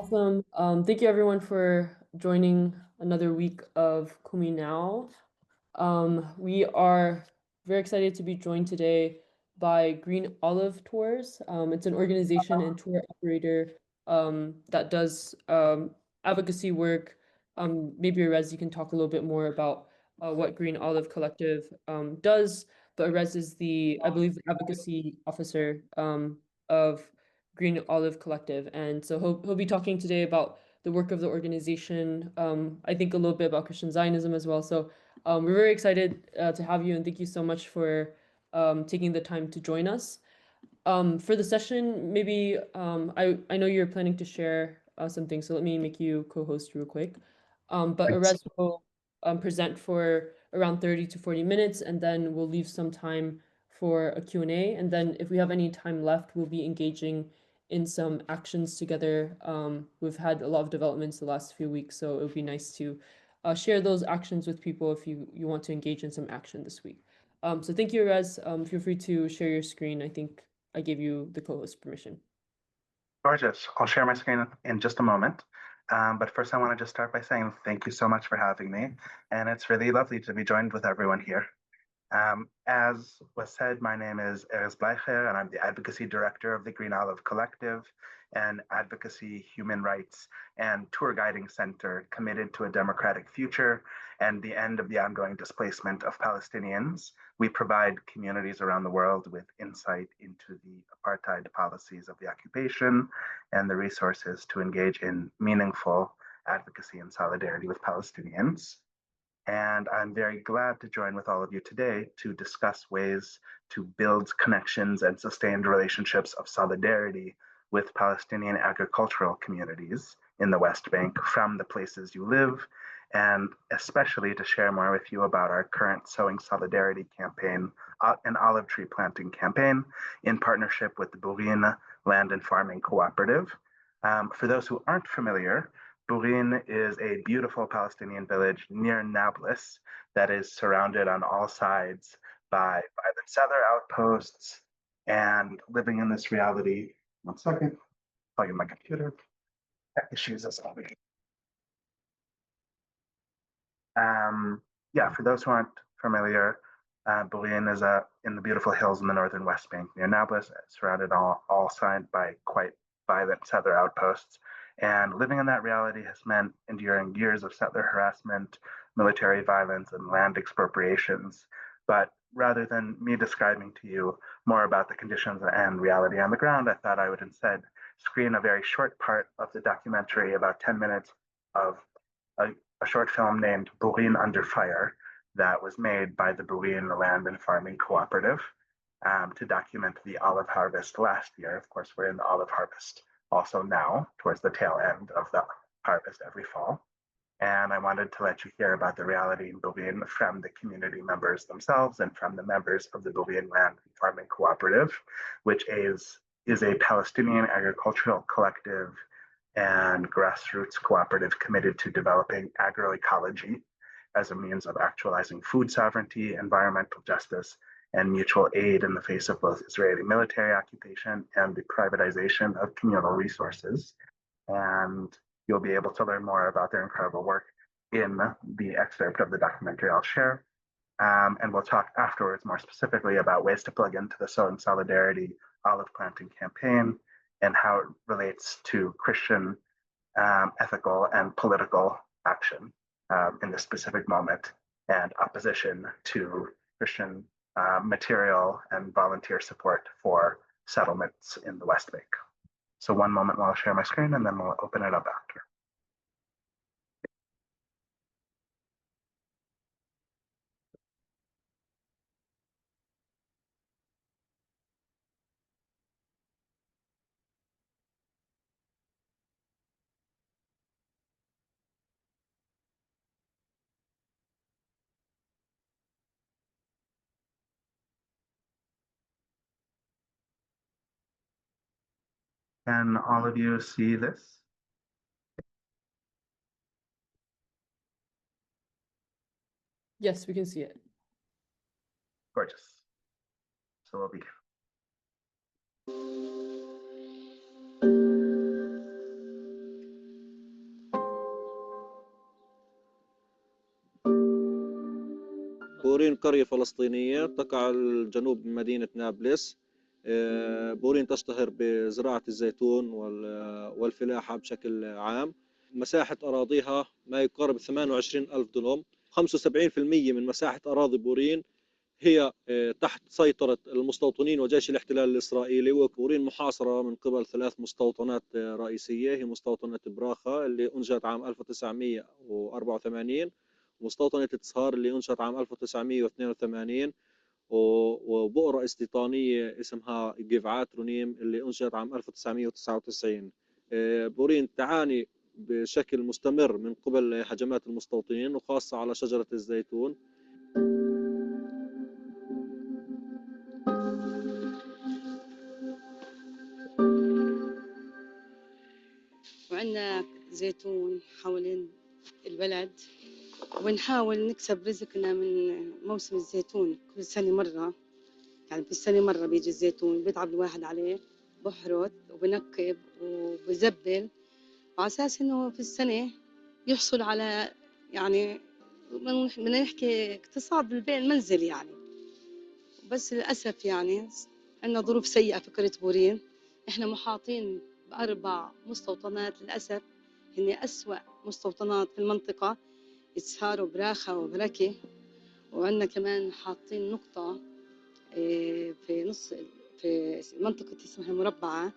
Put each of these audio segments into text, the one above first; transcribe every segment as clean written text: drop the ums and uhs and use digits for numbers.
Awesome. Thank you everyone for joining another week of Kumi Now. We are very excited to be joined today by Green Olive Tours. It's an organization and tour operator that does advocacy work. Maybe Erez, you can talk a little bit more about what Green Olive Collective does. But Erez is I believe, the advocacy officer of Green Olive Collective, and so he'll be talking today about the work of the organization. I think a little bit about Christian Zionism as well. So we're very excited to have you, and thank you so much for taking the time to join us. For the session, maybe I know you're planning to share something, so let me make you co-host real quick. But Thanks. Erez will present for around 30 to 40 minutes, and then we'll leave some time for a Q&A. And then if we have any time left, we'll be engaging in some actions together. We've had a lot of developments the last few weeks, so it would be nice to share those actions with people if you want to engage in some action this week. So thank you, Erez. Feel free to share your screen. I think I gave you the co-host permission. Gorgeous. I'll share my screen in just a moment. But first, I want to just start by saying thank you so much for having me. And it's really lovely to be joined with everyone here. As was said, my name is Erez Bleicher, and I'm the Advocacy Director of the Green Olive Collective, an advocacy, human rights, and tour guiding center committed to a democratic future and the end of the ongoing displacement of Palestinians. We provide communities around the world with insight into the apartheid policies of the occupation and the resources to engage in meaningful advocacy and solidarity with Palestinians. And I'm very glad to join with all of you today to discuss ways to build connections and sustained relationships of solidarity with Palestinian agricultural communities in the West Bank from the places you live, and especially to share more with you about our current Sowing Solidarity campaign, an olive tree planting campaign in partnership with the Bourine Land and Farming Cooperative. For those who aren't familiar, Bourine is a beautiful Palestinian village near Nablus that is surrounded on all sides by violent settler outposts, and living in this reality. One second, plug in my computer. Tech issues as always. Yeah, for those who aren't familiar, Bourine is in the beautiful hills in the northern West Bank near Nablus, surrounded all sides by quite violent settler outposts. And living in that reality has meant enduring years of settler harassment, military violence, and land expropriations. But rather than me describing to you more about the conditions and reality on the ground, I thought I would instead screen a very short part of the documentary, about 10 minutes of a short film named Bourine Under Fire that was made by the Bourine Land and Farming Cooperative to document the olive harvest last year. Of course, we're in the olive harvest also now, towards the tail end of the harvest every fall. And I wanted to let you hear about the reality in Bourine from the community members themselves and from the members of the Bourine Land and Farming Cooperative, which is a Palestinian agricultural collective and grassroots cooperative committed to developing agroecology as a means of actualizing food sovereignty, environmental justice, and mutual aid in the face of both Israeli military occupation and the privatization of communal resources. And you'll be able to learn more about their incredible work in the excerpt of the documentary I'll share. And we'll talk afterwards more specifically about ways to plug into the Sowing Solidarity olive planting campaign and how it relates to Christian ethical and political action in this specific moment, and opposition to Christian material and volunteer support for settlements in the West Bank. So one moment while I share my screen, and then we'll open it up after. Can all of you see this? Yes, we can see it. Gorgeous. So we'll be. بورين قرية فلسطينية تقع الجنوب من مدينة نابلس. بورين تشتهر بزراعة الزيتون والفلاحة بشكل عام. مساحة أراضيها ما يقارب 28 ألف دونم. 75% من مساحة أراضي بورين هي تحت سيطرة المستوطنين وجيش الاحتلال الإسرائيلي. وبورين محاصرة من قبل 3 مستوطنات رئيسية، هي مستوطنة براخا اللي أنشأت عام 1984، مستوطنة تصهار اللي أنشأت عام 1982، وبؤرة استيطانية اسمها جيفعات رونيم اللي أنشأت عام 1999. بورين تعاني بشكل مستمر من قبل هجمات المستوطنين وخاصة على شجرة الزيتون. وعندنا زيتون حوالين البلد، ونحاول نكسب رزقنا من موسم الزيتون. كل سنة مرة، يعني في السنة مرة بيجي الزيتون، بيتعب الواحد عليه، بحرث وبنقب وبزبل، وعلى أساس إنه في السنة يحصل على، يعني بدنا نحكي اقتصاد بالبيع المنزلي يعني. بس للأسف يعني عندنا ظروف سيئة في قرية بورين. إحنا محاطين ب4 مستوطنات للأسف، هن أسوأ مستوطنات في المنطقة، إسهار وبراخة وبركة. وعندنا كمان حاطين نقطة في نص، في منطقة اسمها المربعة.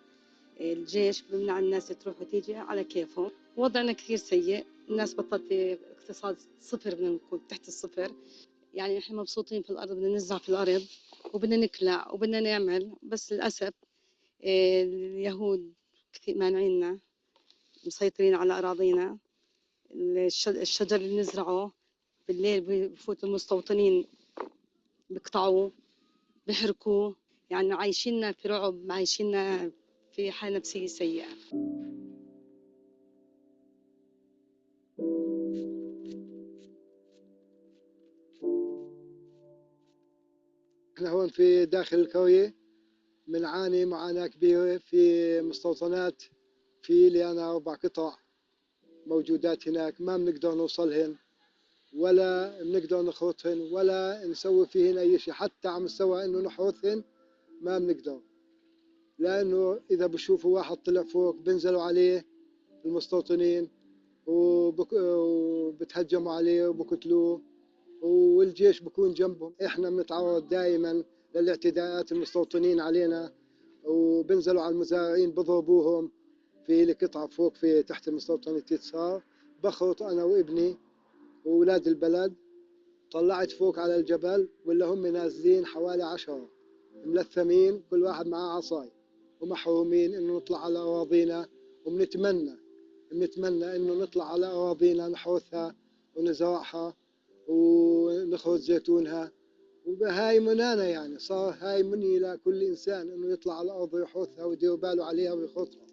الجيش بمنع الناس تروح وتيجي على كيفهم. وضعنا كثير سيء، الناس بطلت، اقتصاد صفر، بدنا نكون تحت الصفر. يعني احنا مبسوطين في الأرض، بدنا نزرع في الأرض وبدنا نكلع وبدنا نعمل، بس للأسف اليهود كثير مانعيننا، مسيطرين على أراضينا. الشجر اللي نزرعه بالليل بفوت المستوطنين بيقطعوه، بيحرقوه، يعني عايشيننا في رعب، عايشيننا في حالة نفسية سيئة. احنا هون في داخل القرية بنعاني معاناة كبيرة في مستوطنات. في لنا 4 قطع موجودات هناك، ما بنقدر نوصلهن ولا بنقدر نخرطهن ولا نسوي فيهن أي شيء. حتى عم نسوي إنه نحرثهن ما بنقدر، لأنه إذا بشوفوا واحد طلع فوق بنزلوا عليه المستوطنين وبتهجموا عليه وبقتلوه، والجيش بكون جنبهم. احنا بنتعرض دائما للاعتداءات المستوطنين علينا، وبنزلوا على المزارعين بضربوهم. في لي قطعة فوق في تحت المستوطنة تتصار، بخرط أنا وابني وولاد البلد. طلعت فوق على الجبل ولا هم نازلين حوالي 10 ملثمين، كل واحد معاه عصاي، ومحرومين إنه نطلع على أراضينا. بنتمنى إنه نطلع على أراضينا نحرثها ونزرعها ونخرج زيتونها. وهاي منانا، يعني صار هاي مني لكل إنسان إنه يطلع على الأرض ويحرثها ويدير باله عليها ويخرطها.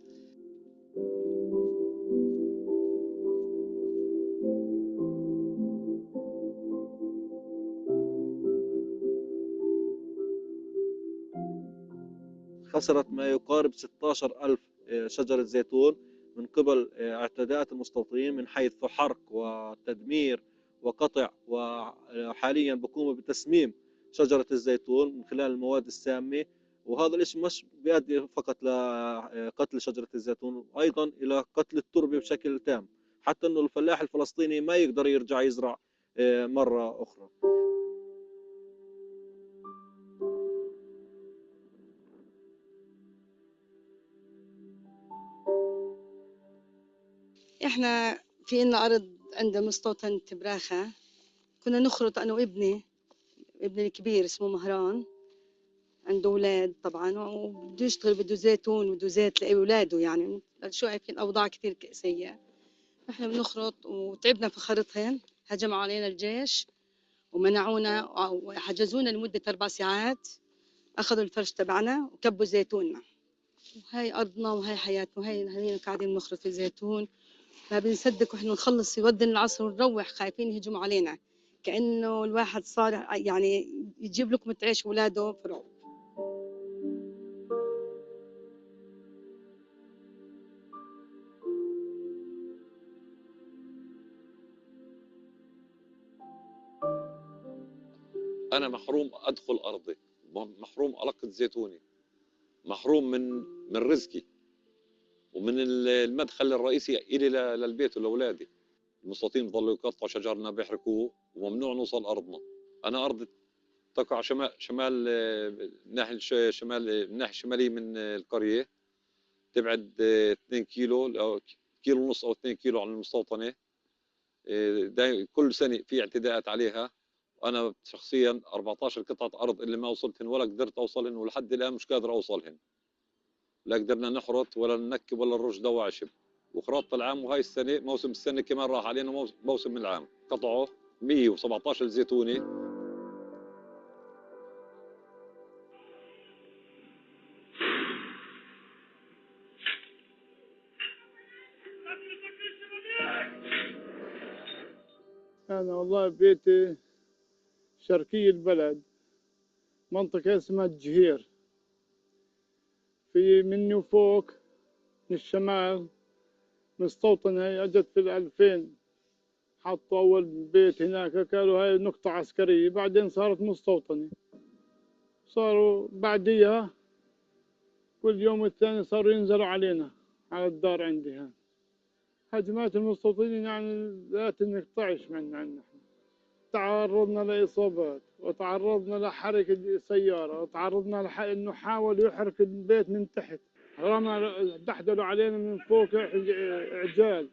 خسرت ما يقارب 16 ألف شجرة زيتون من قبل اعتداءات المستوطنين، من حيث حرق وتدمير وقطع، وحاليا بقوموا بتسميم شجرة الزيتون من خلال المواد السامة. وهذا الشيء مش بيؤدي فقط لقتل شجرة الزيتون، أيضا إلى قتل التربة بشكل تام، حتى أنه الفلاح الفلسطيني ما يقدر يرجع يزرع مرة أخرى. احنا في إلنا أرض عند مستوطنة براخة، كنا نخرط أنا وابني. ابني الكبير اسمه مهران، عنده أولاد طبعا، وبده يشتغل، بده زيتون وبده زيت لأولاده. يعني شو عارفين الأوضاع كثير سيئة. احنا بنخرط وتعبنا في خرطهن. هجموا علينا الجيش ومنعونا وحجزونا لمدة 4 ساعات، أخذوا الفرش تبعنا وكبوا زيتوننا. وهي أرضنا وهي حياتنا وهي هنينا قاعدين نخرط في زيتون. ما بنصدق وإحنا نخلص يودن العصر ونروح خايفين يهجموا علينا، كأنه الواحد صار يعني يجيب لقمة عيش ولاده في رعب. أنا محروم أدخل أرضي، محروم ألقط زيتوني، محروم من رزقي ومن المدخل الرئيسي إلي للبيت ولأولادي. المستوطنين بضلوا يقطعوا شجرنا بيحرقوه وممنوع نوصل أرضنا. أنا أرضي تقع شمال الناحية الشمالية من القرية، تبعد 2 كيلو أو كيلو ونص أو 2 كيلو عن المستوطنة. كل سنة في اعتداءات عليها. أنا شخصيا 14 قطعة أرض اللي ما وصلتهن ولا قدرت أوصلهن، ولحد الآن مش قادر أوصلهن. لا قدرنا نحرط ولا ننكب ولا نرش دواء عشب. وخراطة العام وهاي السنة موسم السنة كمان راح علينا موسم من العام. قطعوا 117 زيتونة. أنا والله بيتي شرقي البلد، منطقة اسمها الجهير. في مني وفوق من الشمال مستوطنة أجت في 2000، حطوا أول بيت هناك قالوا هاي نقطة عسكرية، بعدين صارت مستوطنة. صاروا بعديها كل يوم والثاني صاروا ينزلوا علينا على الدار عندي هان. هجمات المستوطنين يعني لا تنقطعش عنا. تعرضنا لإصابات، وتعرضنا لحرق السيارة، وتعرضنا إنه حاول يحرق البيت من تحت، دحدلوا علينا من فوق عجال،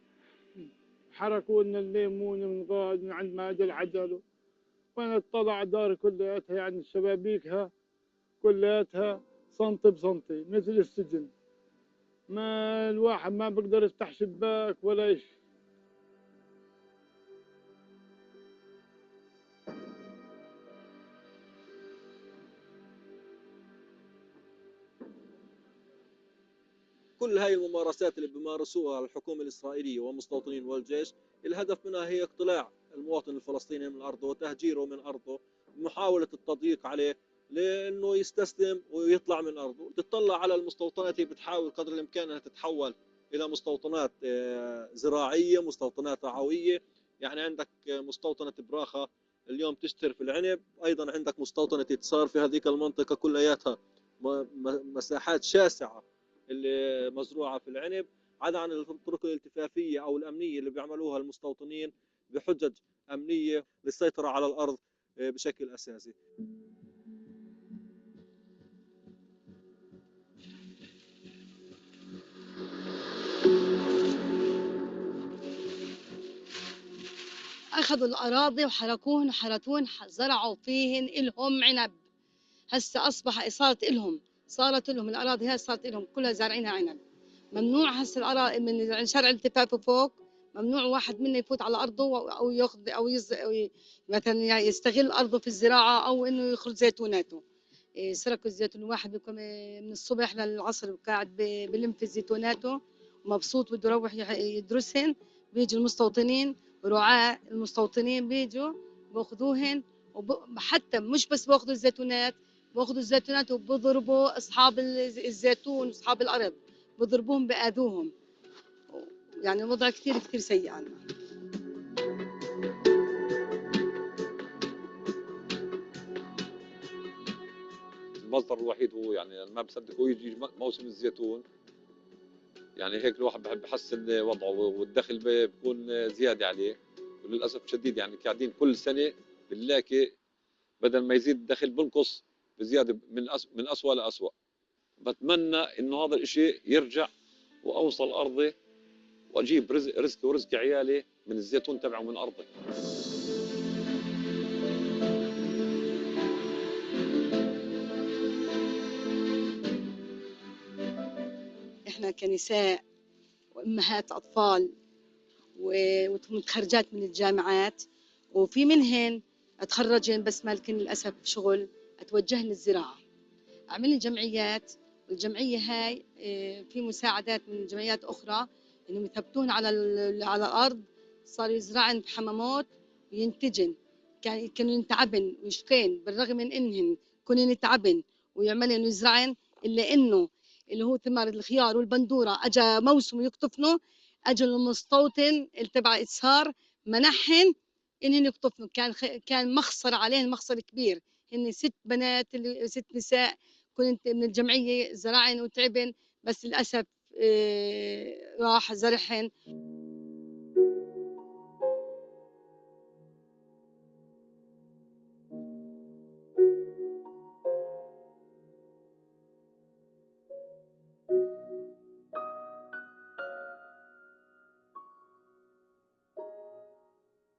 حركوا لنا الليمون من غاد من عند ما اجى العجل. وانا اطلع داري كلياتها يعني شبابيكها كلياتها سنتي بسنتي مثل السجن، ما الواحد ما بقدر يفتح شباك ولا شيء. كل هاي الممارسات اللي بيمارسوها الحكومة الإسرائيلية والمستوطنين والجيش، الهدف منها هي اقتلاع المواطن الفلسطيني من أرضه وتهجيره من أرضه، محاولة التضييق عليه لأنه يستسلم ويطلع من أرضه. تطلع على المستوطنات، هي بتحاول قدر الإمكان أنها تتحول إلى مستوطنات زراعية، مستوطنات رعوية. يعني عندك مستوطنة براخة اليوم تشتهر في العنب، أيضا عندك مستوطنة تصار في هذيك المنطقة كلياتها مساحات شاسعة اللي مزروعة في العنب، عدا عن الطرق الالتفافية أو الأمنية اللي بيعملوها المستوطنين بحجج أمنية للسيطرة على الأرض بشكل أساسي. أخذوا الأراضي وحرتوهن زرعوا فيهن إلهم عنب. هسه أصبح صارت لهم الأراضي هاي، صارت لهم كلها زارعينها عنب. ممنوع هسه الأراضي من شارع الالتفاف فوق، ممنوع واحد منا يفوت على أرضه أو ياخذ مثلا يستغل أرضه في الزراعة أو إنه يخرج زيتوناته. سرقوا الزيتون، واحد بيكون من الصبح للعصر قاعد بلم في زيتوناته ومبسوط بده يروح يدرسهن. بيجي المستوطنين رعاة المستوطنين بيجوا باخذوهن، حتى مش بس باخذوا الزيتونات وبضربوا اصحاب الزيتون واصحاب الارض، بضربوهم باذوهم. يعني الوضع كثير كثير سيء عنا. المصدر الوحيد هو يعني ما بصدق هو يجي موسم الزيتون، يعني هيك الواحد بحب يحسن وضعه والدخل بيكون زياده عليه. وللاسف الشديد يعني قاعدين كل سنه بنلاقي بدل ما يزيد الدخل بنقص بزياده من اسوء لاسوء. بتمنى انه هذا الشيء يرجع واوصل ارضي واجيب رزقي ورزق عيالي من الزيتون تبعه من ارضي. احنا كنساء وامهات اطفال ومتخرجات من الجامعات، وفي منهن اتخرجن بس مالكن للاسف شغل، اتوجهن للزراعه، عملن جمعيات. والجمعيه هاي في مساعدات من جمعيات اخرى انهم يثبتون على الارض، صاروا يزرعن بحمامات وينتجن. كانوا يتعبن ويشقين بالرغم من انهن كونن يتعبن ويعملن ويزرعن، الا انه اللي هو ثمار الخيار والبندوره اجى موسم يقطفنه، اجى المستوطن تبع اسهار منحن إنهم يخطفوا. كان مخسر عليهم، مخسر كبير. هن 6 بنات 6 نساء، كنت من الجمعية زرعن وتعبن، بس للأسف راح زرعهن.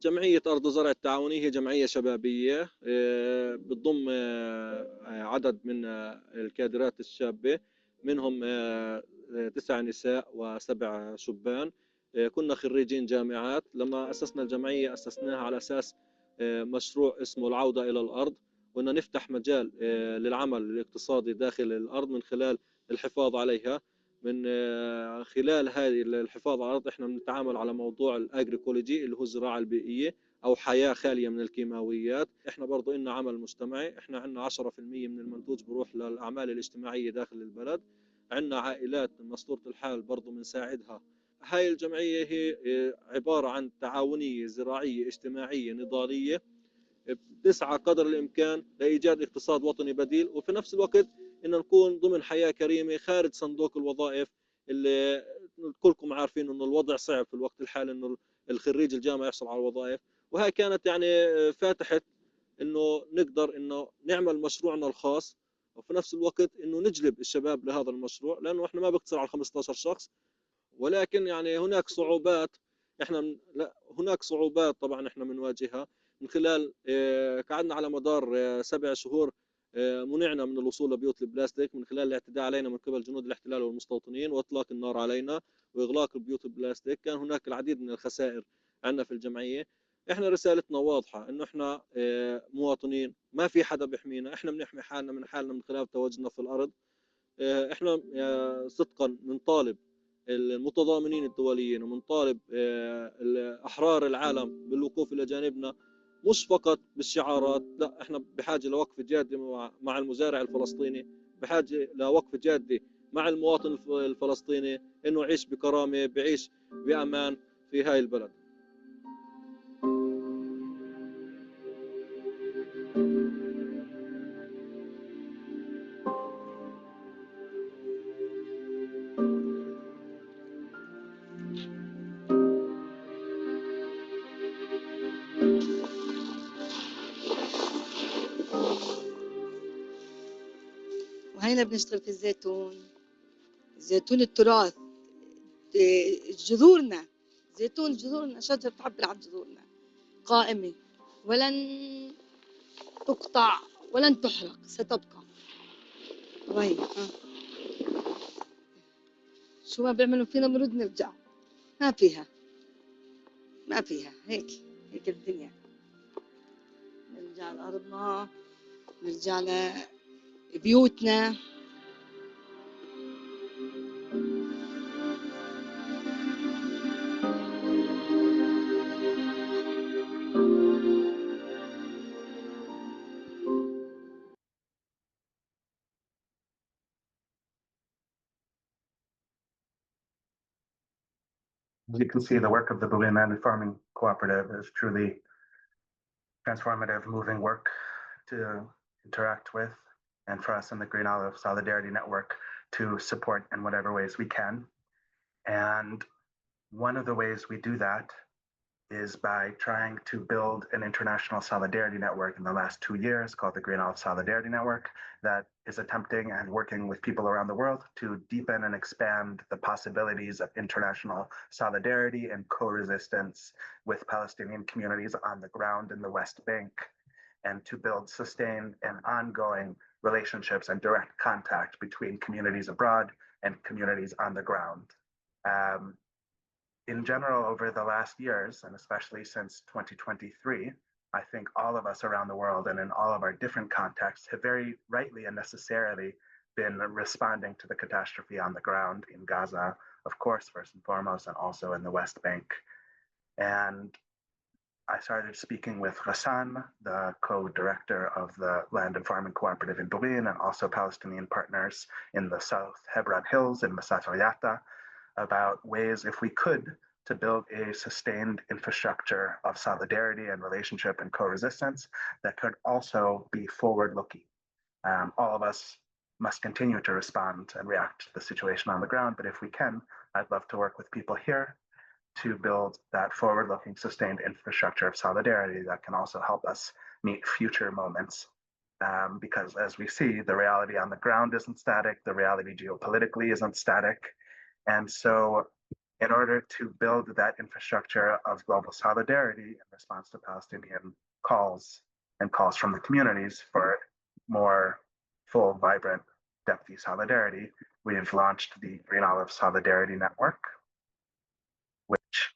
جمعية أرض زرع التعاونية هي جمعية شبابية بتضم عدد من الكادرات الشابة، منهم 9 نساء و7 شبان. كنا خريجين جامعات. لما أسسنا الجمعية أسسناها على أساس مشروع اسمه العودة إلى الأرض، وأن نفتح مجال للعمل الاقتصادي داخل الأرض من خلال الحفاظ عليها. من خلال هذه الحفاظ على الأرض احنا بنتعامل على موضوع الأجريكولوجي اللي هو الزراعة البيئية أو حياة خالية من الكيماويات. احنا برضو إلنا عمل مجتمعي، احنا عندنا 10% من المنتوج بروح للأعمال الاجتماعية داخل البلد. عندنا عائلات مسطورة الحال برضو بنساعدها. هاي الجمعية هي عبارة عن تعاونية زراعية اجتماعية نضالية بتسعى قدر الإمكان لإيجاد اقتصاد وطني بديل، وفي نفس الوقت إن نكون ضمن حياة كريمة خارج صندوق الوظائف اللي كلكم عارفين إنه الوضع صعب في الوقت الحالي إنه الخريج الجامعة يحصل على الوظائف. وهي كانت يعني فاتحة إنه نقدر إنه نعمل مشروعنا الخاص، وفي نفس الوقت إنه نجلب الشباب لهذا المشروع، لأنه إحنا ما بقتصر على 15 شخص. ولكن يعني هناك صعوبات لا هناك صعوبات طبعا احنا بنواجهها من خلال قعدنا على مدار 7 شهور منعنا من الوصول لبيوت البلاستيك من خلال الاعتداء علينا من قبل جنود الاحتلال والمستوطنين واطلاق النار علينا واغلاق البيوت البلاستيك. كان هناك العديد من الخسائر عندنا في الجمعيه. احنا رسالتنا واضحه انه احنا مواطنين، ما في حدا بيحمينا، احنا بنحمي حالنا من حالنا من خلال تواجدنا في الارض. احنا صدقا بنطالب المتضامنين الدوليين ومنطالب أحرار العالم بالوقوف إلى جانبنا، مش فقط بالشعارات، لا احنا بحاجة لوقفة جادة مع المزارع الفلسطيني، بحاجة لوقفة جادة مع المواطن الفلسطيني انه يعيش بكرامة، بعيش بأمان في هاي البلد. وهنا بنشتغل في الزيتون التراث، جذورنا زيتون، جذورنا شجرة تعبر عن جذورنا، قائمة ولن تقطع ولن تحرق، ستبقى. طيب شو ما بيعملوا فينا بنرد نرجع، ما فيها هيك الدنيا. نرجع لأرضنا، نرجع لبيوتنا. As you can see, the work of the Bulin Land Farming Cooperative is truly transformative, moving work to interact with, and for us in the Green Olive Solidarity Network to support in whatever ways we can. And one of the ways we do that is by trying to build an international solidarity network in the last 2 years called the Green Olive Solidarity Network that is attempting and working with people around the world to deepen and expand the possibilities of international solidarity and co-resistance with Palestinian communities on the ground in the West Bank, and to build sustained and ongoing relationships and direct contact between communities abroad and communities on the ground. In general, over the last years, and especially since 2023, I think all of us around the world and in all of our different contexts have very rightly and necessarily been responding to the catastrophe on the ground in Gaza, of course, first and foremost, and also in the West Bank. And I started speaking with Ghassan, the co-director of the Land and Farming Cooperative in Bulin, and also Palestinian partners in the South Hebron Hills in Masat al-Yatta, about ways, if we could, to build a sustained infrastructure of solidarity and relationship and co-resistance that could also be forward-looking. All of us must continue to respond and react to the situation on the ground, but if we can, I'd love to work with people here to build that forward-looking, sustained infrastructure of solidarity that can also help us meet future moments. Because as we see, the reality on the ground isn't static, the reality geopolitically isn't static. And so in order to build that infrastructure of global solidarity in response to Palestinian calls and calls from the communities for more full, vibrant, depthy solidarity, we've launched the Green Olive Solidarity Network, which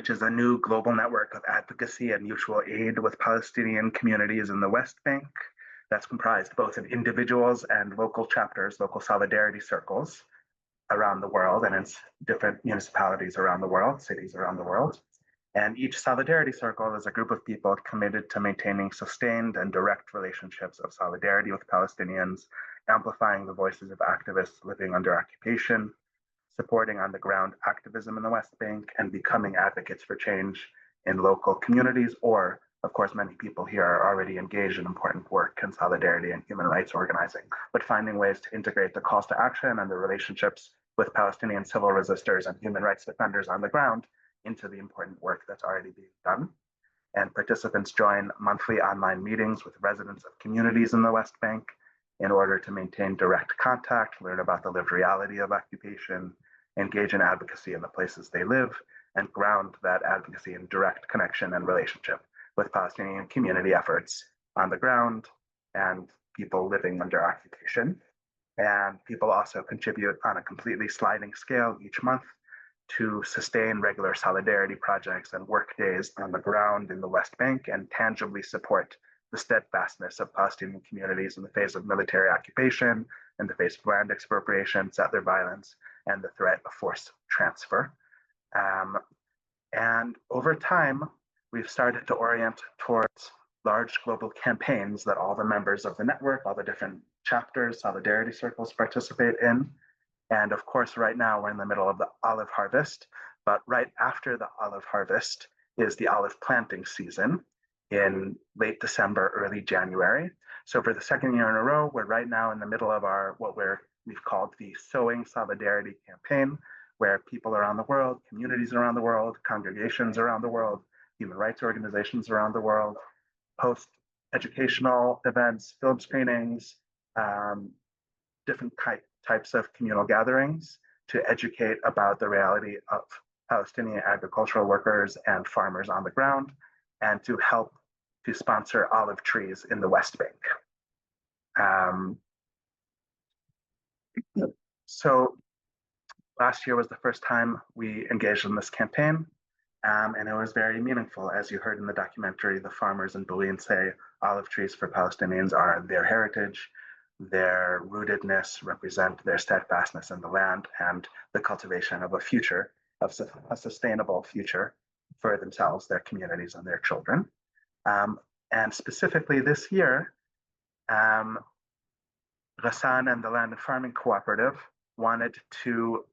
is a new global network of advocacy and mutual aid with Palestinian communities in the West Bank that's comprised both of individuals and local chapters, local solidarity circles around the world and in different municipalities around the world, cities around the world. And each solidarity circle is a group of people committed to maintaining sustained and direct relationships of solidarity with Palestinians, amplifying the voices of activists living under occupation, supporting on the ground activism in the West Bank, and becoming advocates for change in local communities. Or, of course, many people here are already engaged in important work in solidarity and human rights organizing, but finding ways to integrate the calls to action and the relationships with Palestinian civil resistors and human rights defenders on the ground into the important work that's already being done. And participants join monthly online meetings with residents of communities in the West Bank in order to maintain direct contact, learn about the lived reality of occupation, engage in advocacy in the places they live, and ground that advocacy in direct connection and relationship with Palestinian community efforts on the ground and people living under occupation. And people also contribute on a completely sliding scale each month to sustain regular solidarity projects and work days on the ground in the West Bank and tangibly support the steadfastness of Palestinian communities in the face of military occupation, in the face of land expropriation, settler violence, and the threat of forced transfer. And over time, we've started to orient towards large global campaigns that all the members of the network, all the different chapters, solidarity circles participate in. And of course, right now we're in the middle of the olive harvest, but right after the olive harvest is the olive planting season in late December, early January. So for the second year in a row, we're right now in the middle of our we've called the Sowing Solidarity campaign, where people around the world, communities around the world, congregations around the world, human rights organizations around the world host educational events, film screenings, different types of communal gatherings to educate about the reality of Palestinian agricultural workers and farmers on the ground, and to help to sponsor olive trees in the West Bank. So last year was the first time we engaged in this campaign, and it was very meaningful. As you heard in the documentary, the farmers in Bulleen say olive trees for Palestinians are their heritage. Their rootedness represent their steadfastness in the land and the cultivation of a future, of a sustainable future for themselves, their communities, and their children. And specifically this year, Ghassan and the Land and Farming Cooperative wanted to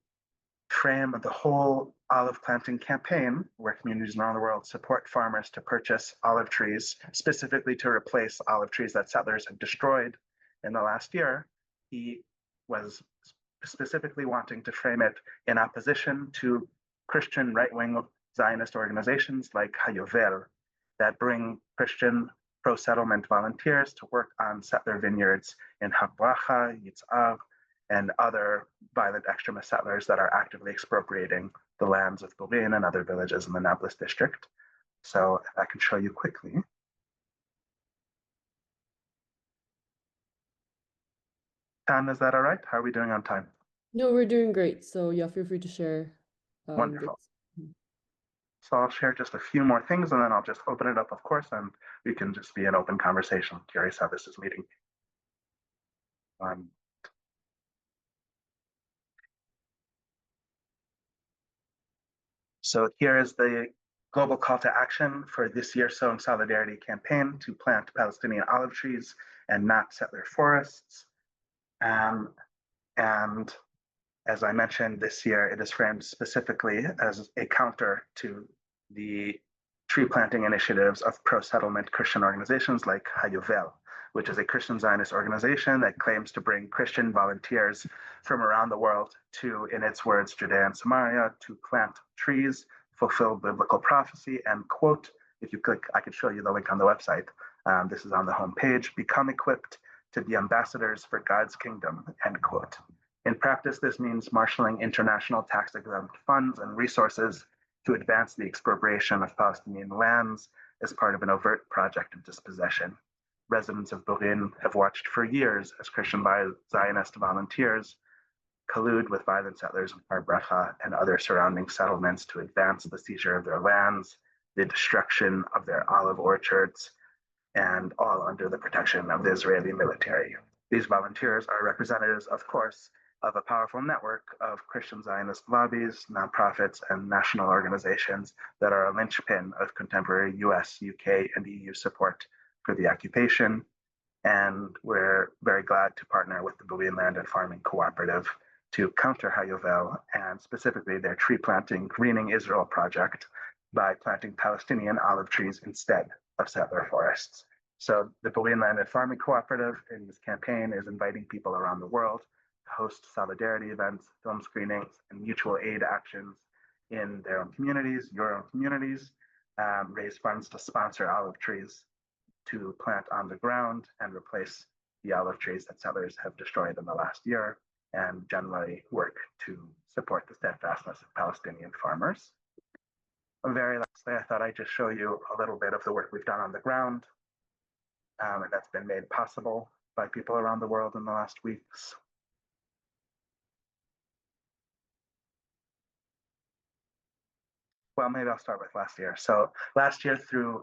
frame the whole olive planting campaign, where communities around the world support farmers to purchase olive trees, specifically to replace olive trees that settlers had destroyed in the last year. He was specifically wanting to frame it in opposition to Christian right-wing Zionist organizations like Hayovel that bring Christian pro-settlement volunteers to work on settler vineyards in Habracha, Yitzhak, and other violent extremist settlers that are actively expropriating the lands of Bulleen and other villages in the Nablus district. So if I can show you quickly. Tan, is that all right? How are we doing on time? No, we're doing great. So yeah, feel free to share. Wonderful. So I'll share just a few more things and then I'll just open it up, of course, and we can just be an open conversation. Curious how this is leading. So here is the global call to action for this year's Sow in Solidarity campaign to plant Palestinian olive trees and not settler forests. And as I mentioned, this year it is framed specifically as a counter to the tree planting initiatives of pro-settlement Christian organizations like Hayuvel, which is a Christian Zionist organization that claims to bring Christian volunteers from around the world to, in its words, Judea and Samaria to plant trees, fulfill biblical prophecy, and quote, if you click, I could show you the link on the website. This is on the homepage, become equipped to be ambassadors for God's kingdom, end quote. In practice, this means marshaling international tax-exempt funds and resources to advance the expropriation of Palestinian lands as part of an overt project of dispossession. Residents of Burin have watched for years as Christian Zionist volunteers collude with violent settlers in Har Bracha and other surrounding settlements to advance the seizure of their lands, the destruction of their olive orchards, and all under the protection of the Israeli military. These volunteers are representatives, of course, of a powerful network of Christian Zionist lobbies, nonprofits, and national organizations that are a linchpin of contemporary US, UK, and EU support for the occupation. And we're very glad to partner with the Boolean Land and Farming Cooperative to counter Hayuvel and specifically their tree planting Greening Israel project by planting Palestinian olive trees instead of settler forests. So the Boolean Land and Farming Cooperative in this campaign is inviting people around the world to host solidarity events, film screenings, and mutual aid actions in their own communities, your own communities, raise funds to sponsor olive trees to plant on the ground and replace the olive trees that settlers have destroyed in the last year, and generally work to support the steadfastness of Palestinian farmers. And very lastly, I thought I'd just show you a little bit of the work we've done on the ground, and that's been made possible by people around the world in the last weeks. Well, maybe I'll start with last year. So last year,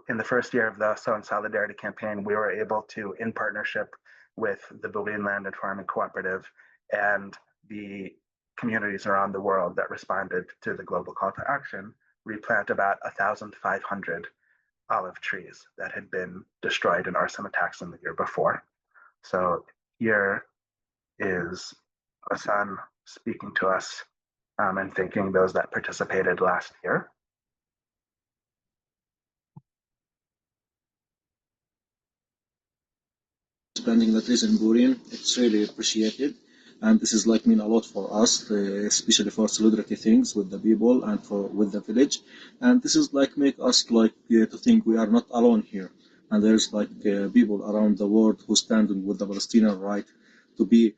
in the first year of the Sow in Solidarity campaign, we were able to, in partnership with the Boolean Land and Farming Cooperative and the communities around the world that responded to the global call to action, replant about 1,500 olive trees that had been destroyed in arson attacks in the year before. So here is Hassan speaking to us and thanking those that participated last year. Planting the trees in Burin, it's really appreciated, and this is like mean a lot for us, especially for solidarity things with the people and with the village, and this is like make us like to think we are not alone here, and there's like people around the world who stand with the Palestinian right to be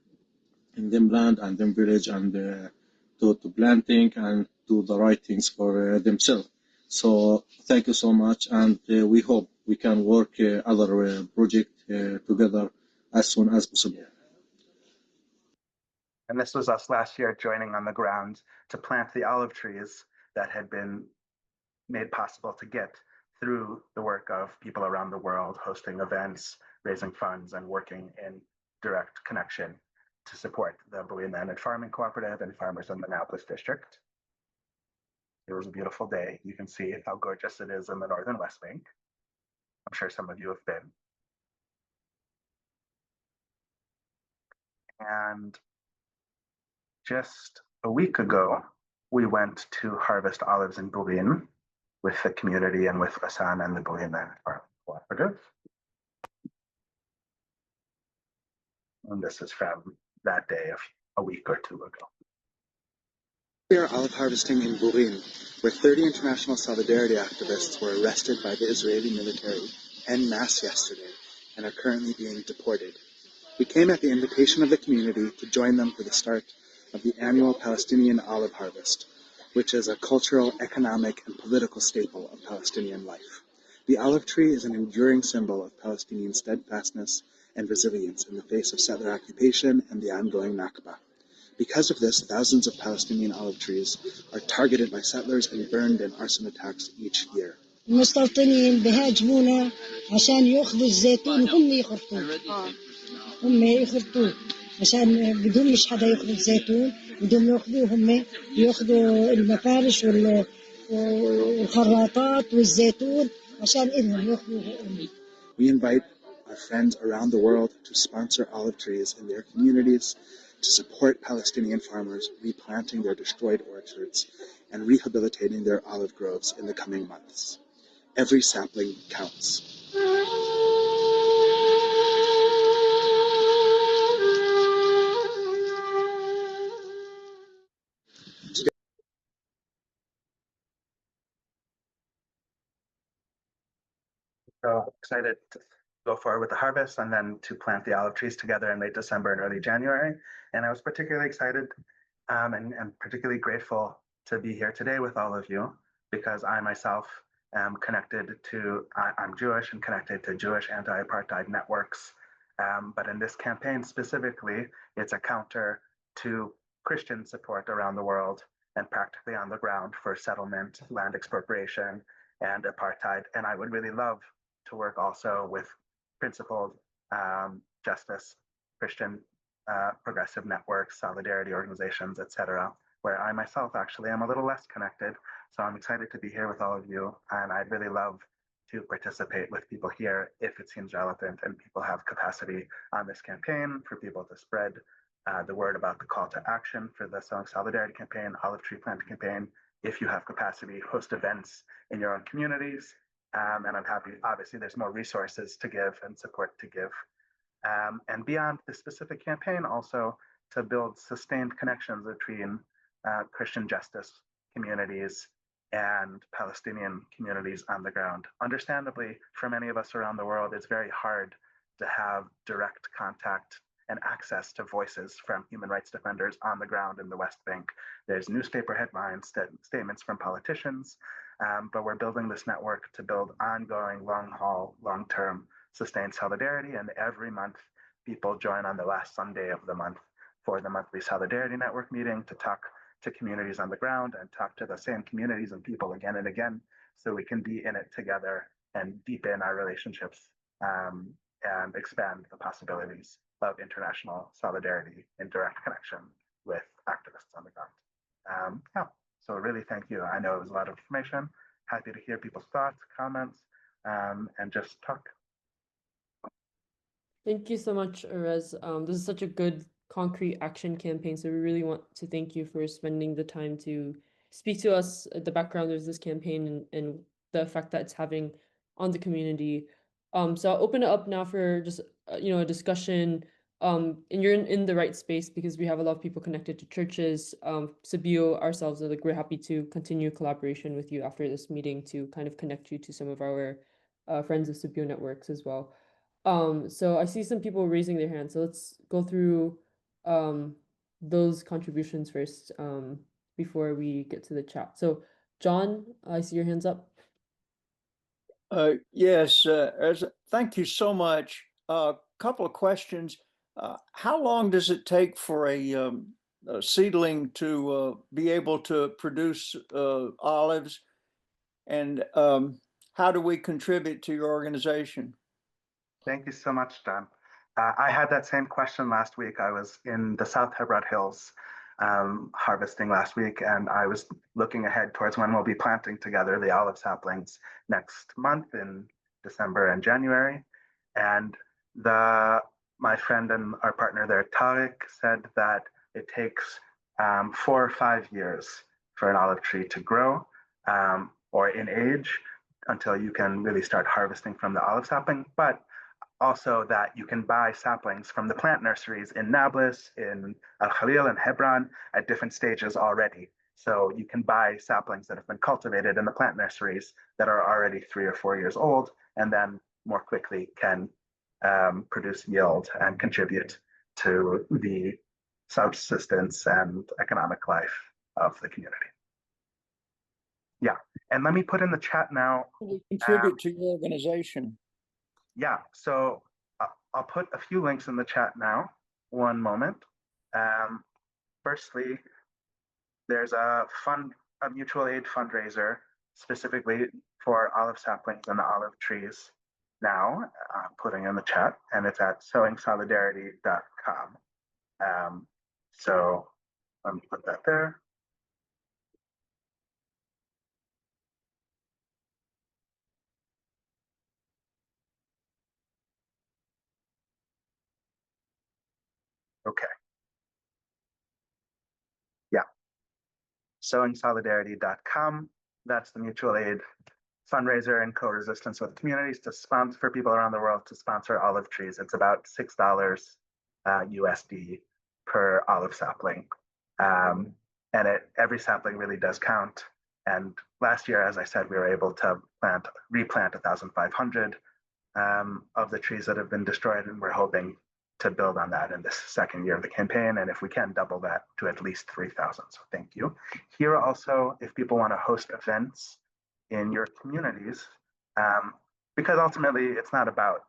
in them land and them village and to planting and do the right things for themselves. So thank you so much, and we hope we can work other project together as soon as possible. And this was us last year joining on the ground to plant the olive trees that had been made possible to get through the work of people around the world, hosting events, raising funds, and working in direct connection to support the Boolean Land and Farming Cooperative and farmers in the Annapolis district. It was a beautiful day. You can see how gorgeous it is in the northern West Bank. I'm sure some of you have been. And just a week ago, we went to harvest olives in Boolean with the community and with Hassan and the Boolean Land Farming Cooperative. And this is from that day of a week or two ago. We are olive harvesting in Burin, where 30 international solidarity activists were arrested by the Israeli military en masse yesterday and are currently being deported. We came at the invitation of the community to join them for the start of the annual Palestinian olive harvest, which is a cultural, economic, and political staple of Palestinian life. The olive tree is an enduring symbol of Palestinian steadfastness and resilience in the face of settler occupation and the ongoing Nakba. Because of this, thousands of Palestinian olive trees are targeted by settlers and burned in arson attacks each year. المستوطنين بهاجمونا عشان يأخذوا الزيتون هم يخرطوه عشان بدون مش حدا ياخذ الزيتون، بدهم ياخذوه هم، ياخذوا المفارش والخراطات والزيتون عشان إلهم ياخذوه هم. We invite our friends around the world to sponsor olive trees in their communities, to support Palestinian farmers replanting their destroyed orchards and rehabilitating their olive groves in the coming months. Every sapling counts. So excited to go forward with the harvest and then to plant the olive trees together in late December and early January. And I was particularly excited and particularly grateful to be here today with all of you because I myself am I'm Jewish and connected to Jewish anti-apartheid networks. But in this campaign specifically, it's a counter to Christian support around the world and practically on the ground for settlement, land expropriation, and apartheid. And I would really love to work also with principled justice, Christian progressive networks, solidarity organizations, etc., where I myself actually am a little less connected. So I'm excited to be here with all of you, and I'd really love to participate with people here if it seems relevant and people have capacity on this campaign for people to spread the word about the call to action for the Sowing Solidarity campaign, olive tree planting campaign. If you have capacity, host events in your own communities. And I'm happy, obviously, there's more resources to give and support to give. And beyond the specific campaign, also to build sustained connections between Christian justice communities and Palestinian communities on the ground. Understandably, for many of us around the world, it's very hard to have direct contact and access to voices from human rights defenders on the ground in the West Bank. There's newspaper headlines, statements from politicians, but we're building this network to build ongoing, long-haul, long-term sustained solidarity. And every month, people join on the last Sunday of the month for the monthly Solidarity Network meeting to talk to communities on the ground and talk to the same communities and people again and again so we can be in it together and deepen our relationships and expand the possibilities of international solidarity in direct connection with activists on the ground. Yeah, so really thank you. I know it was a lot of information. Happy to hear people's thoughts, comments, and just talk. Thank you so much, Erez. This is such a good concrete action campaign, so we really want to thank you for spending the time to speak to us at the background of this campaign and the effect that it's having on the community. So I'll open it up now for just a discussion. And you're in the right space because we have a lot of people connected to churches. Sabio ourselves are we're happy to continue collaboration with you after this meeting to kind of connect you to some of our friends of Sabio networks as well. So I see some people raising their hands. So let's go through those contributions first before we get to the chat. So John, I see your hands up. Yes, thank you so much. A couple of questions. How long does it take for a seedling to be able to produce olives? And how do we contribute to your organization? Thank you so much, Don. I had that same question last week. I was in the South Hebrot Hills harvesting last week, and I was looking ahead towards when we'll be planting together the olive saplings next month in December and January. And my friend and our partner there, Tarek, said that it takes 4 or 5 years for an olive tree to grow or in age until you can really start harvesting from the olive sapling. But also that you can buy saplings from the plant nurseries in Nablus, in Al Khalil, and Hebron at different stages already. So you can buy saplings that have been cultivated in the plant nurseries that are already 3 or 4 years old, and then more quickly can produce yield and contribute to the subsistence and economic life of the community. Yeah, and let me put in the chat now. Contribute to your organization. Yeah, so I'll put a few links in the chat now. One moment. Firstly, there's a mutual aid fundraiser specifically for olive saplings and olive trees now, putting in the chat, and it's at sowingsolidarity.com. So let me put that there. Okay. Yeah. SowingSolidarity.com. That's the mutual aid fundraiser and co-resistance with communities to sponsor for people around the world to sponsor olive trees. It's about $6 USD per olive sapling. And every sapling really does count. And last year, as I said, we were able to replant 1,500 of the trees that have been destroyed, and we're hoping to build on that in this second year of the campaign. And if we can, double that to at least 3,000. So thank you. Here also, if people want to host events in your communities, because ultimately it's not about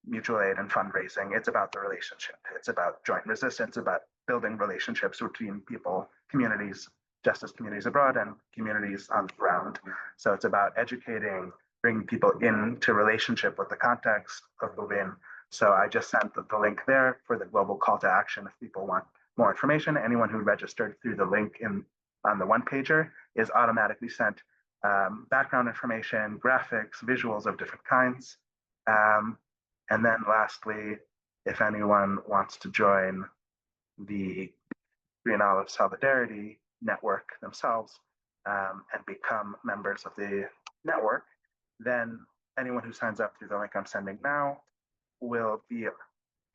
mutual aid and fundraising, it's about the relationship. It's about joint resistance, about building relationships between people, communities, justice communities abroad and communities on the ground. So it's about educating, bringing people into relationship with the context of Bouvain. So I just sent the link there for the global call to action if people want more information. Anyone who registered through the link on the one pager is automatically sent background information, graphics, visuals of different kinds. And then lastly, if anyone wants to join the Green Olive Solidarity Network themselves and become members of the network, then anyone who signs up through the link I'm sending now will be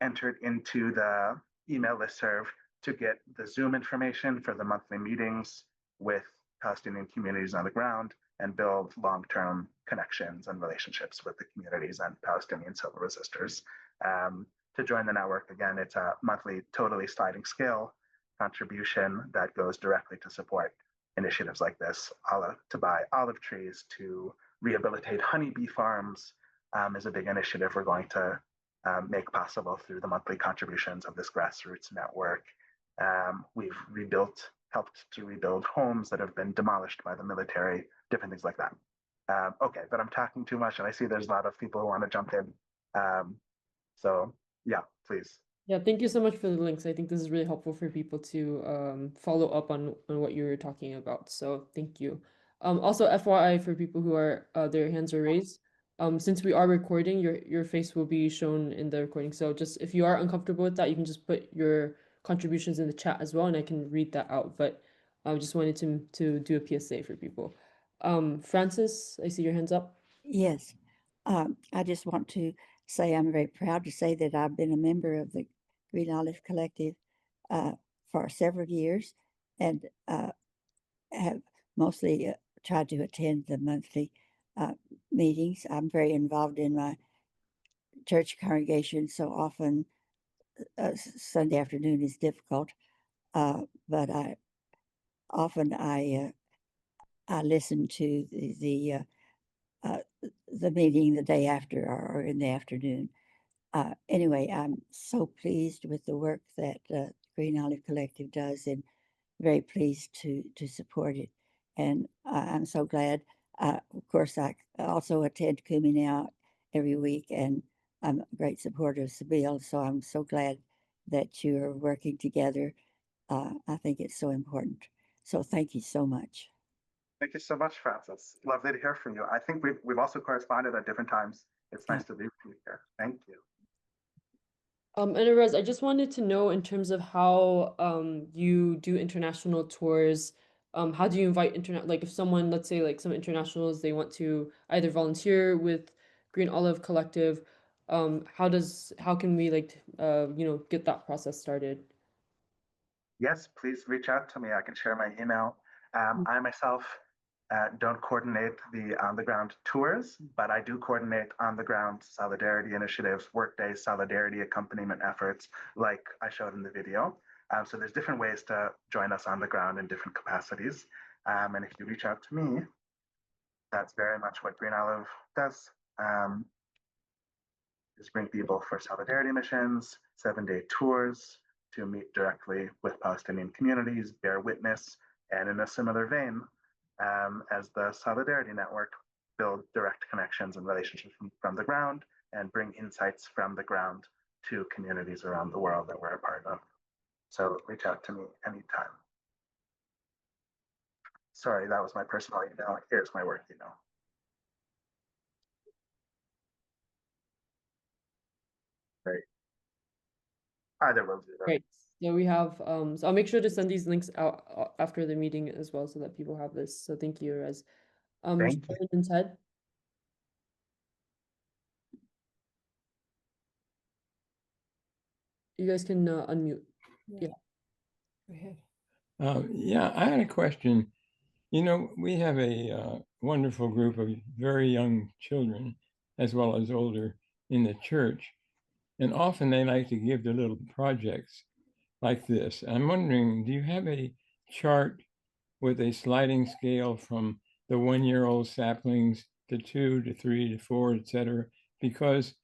entered into the email listserv to get the Zoom information for the monthly meetings with Palestinian communities on the ground and build long-term connections and relationships with the communities and Palestinian civil resistors. To join the network, again, it's a monthly, totally sliding scale contribution that goes directly to support initiatives like this, to buy olive trees, to rehabilitate honeybee farms is a big initiative we're going to make possible through the monthly contributions of this grassroots network. We've helped to rebuild homes that have been demolished by the military, different things like that. Okay, but I'm talking too much and I see there's a lot of people who want to jump in. So yeah, please. Yeah, thank you so much for the links. I think this is really helpful for people to follow up on what you were talking about. So thank you. Also, FYI for people who are their hands are raised, since we are recording, your face will be shown in the recording. So just if you are uncomfortable with that, you can just put your contributions in the chat as well, and I can read that out. But I just wanted to do a PSA for people. Francis, I see your hands up. Yes. I just want to say I'm very proud to say that I've been a member of the Green Olive Collective for several years and have mostly tried to attend the monthly meetings. I'm very involved in my church congregation, so often Sunday afternoon is difficult, but I listen to the meeting the day after or in the afternoon. Anyway, I'm so pleased with the work that Green Olive Collective does and very pleased to support it. And I'm so glad. Of course, I also attend Kumi now every week, and I'm a great supporter of Sabine, so I'm so glad that you're working together. I think it's so important. So thank you so much. Thank you so much, Francis. Lovely to hear from you. I think we've also corresponded at different times. It's nice to be with you here. Thank you. And Erez, I just wanted to know in terms of how you do international tours, how do you invite like if someone, let's say like some internationals, they want to either volunteer with Green Olive Collective, how can we like get that process started? Yes, please reach out to me. I can share my email. I myself don't coordinate the on-the-ground tours, but I do coordinate on-the-ground solidarity initiatives, workday solidarity accompaniment efforts, like I showed in the video. So there's different ways to join us on the ground in different capacities. And if you reach out to me, that's very much what Green Olive does. Is bring people for solidarity missions, 7-day tours to meet directly with Palestinian communities, bear witness, and in a similar vein as the Solidarity Network, build direct connections and relationships from the ground and bring insights from the ground to communities around the world that we're a part of. So reach out to me anytime. Sorry, that was my personal email. Here's my work email. Great. Either will do. Great. So we have, so I'll make sure to send these links out after the meeting as well so that people have this. So thank you, Erez. Thank you. Sharon and Ted? You guys can unmute. Yeah. Go ahead. Yeah, I had a question. You know, we have a wonderful group of very young children, as well as older, in the church. And often they like to give their little projects like this. I'm wondering, do you have a chart with a sliding scale from the 1-year-old saplings to 2 to 3 to 4, etc.? Because,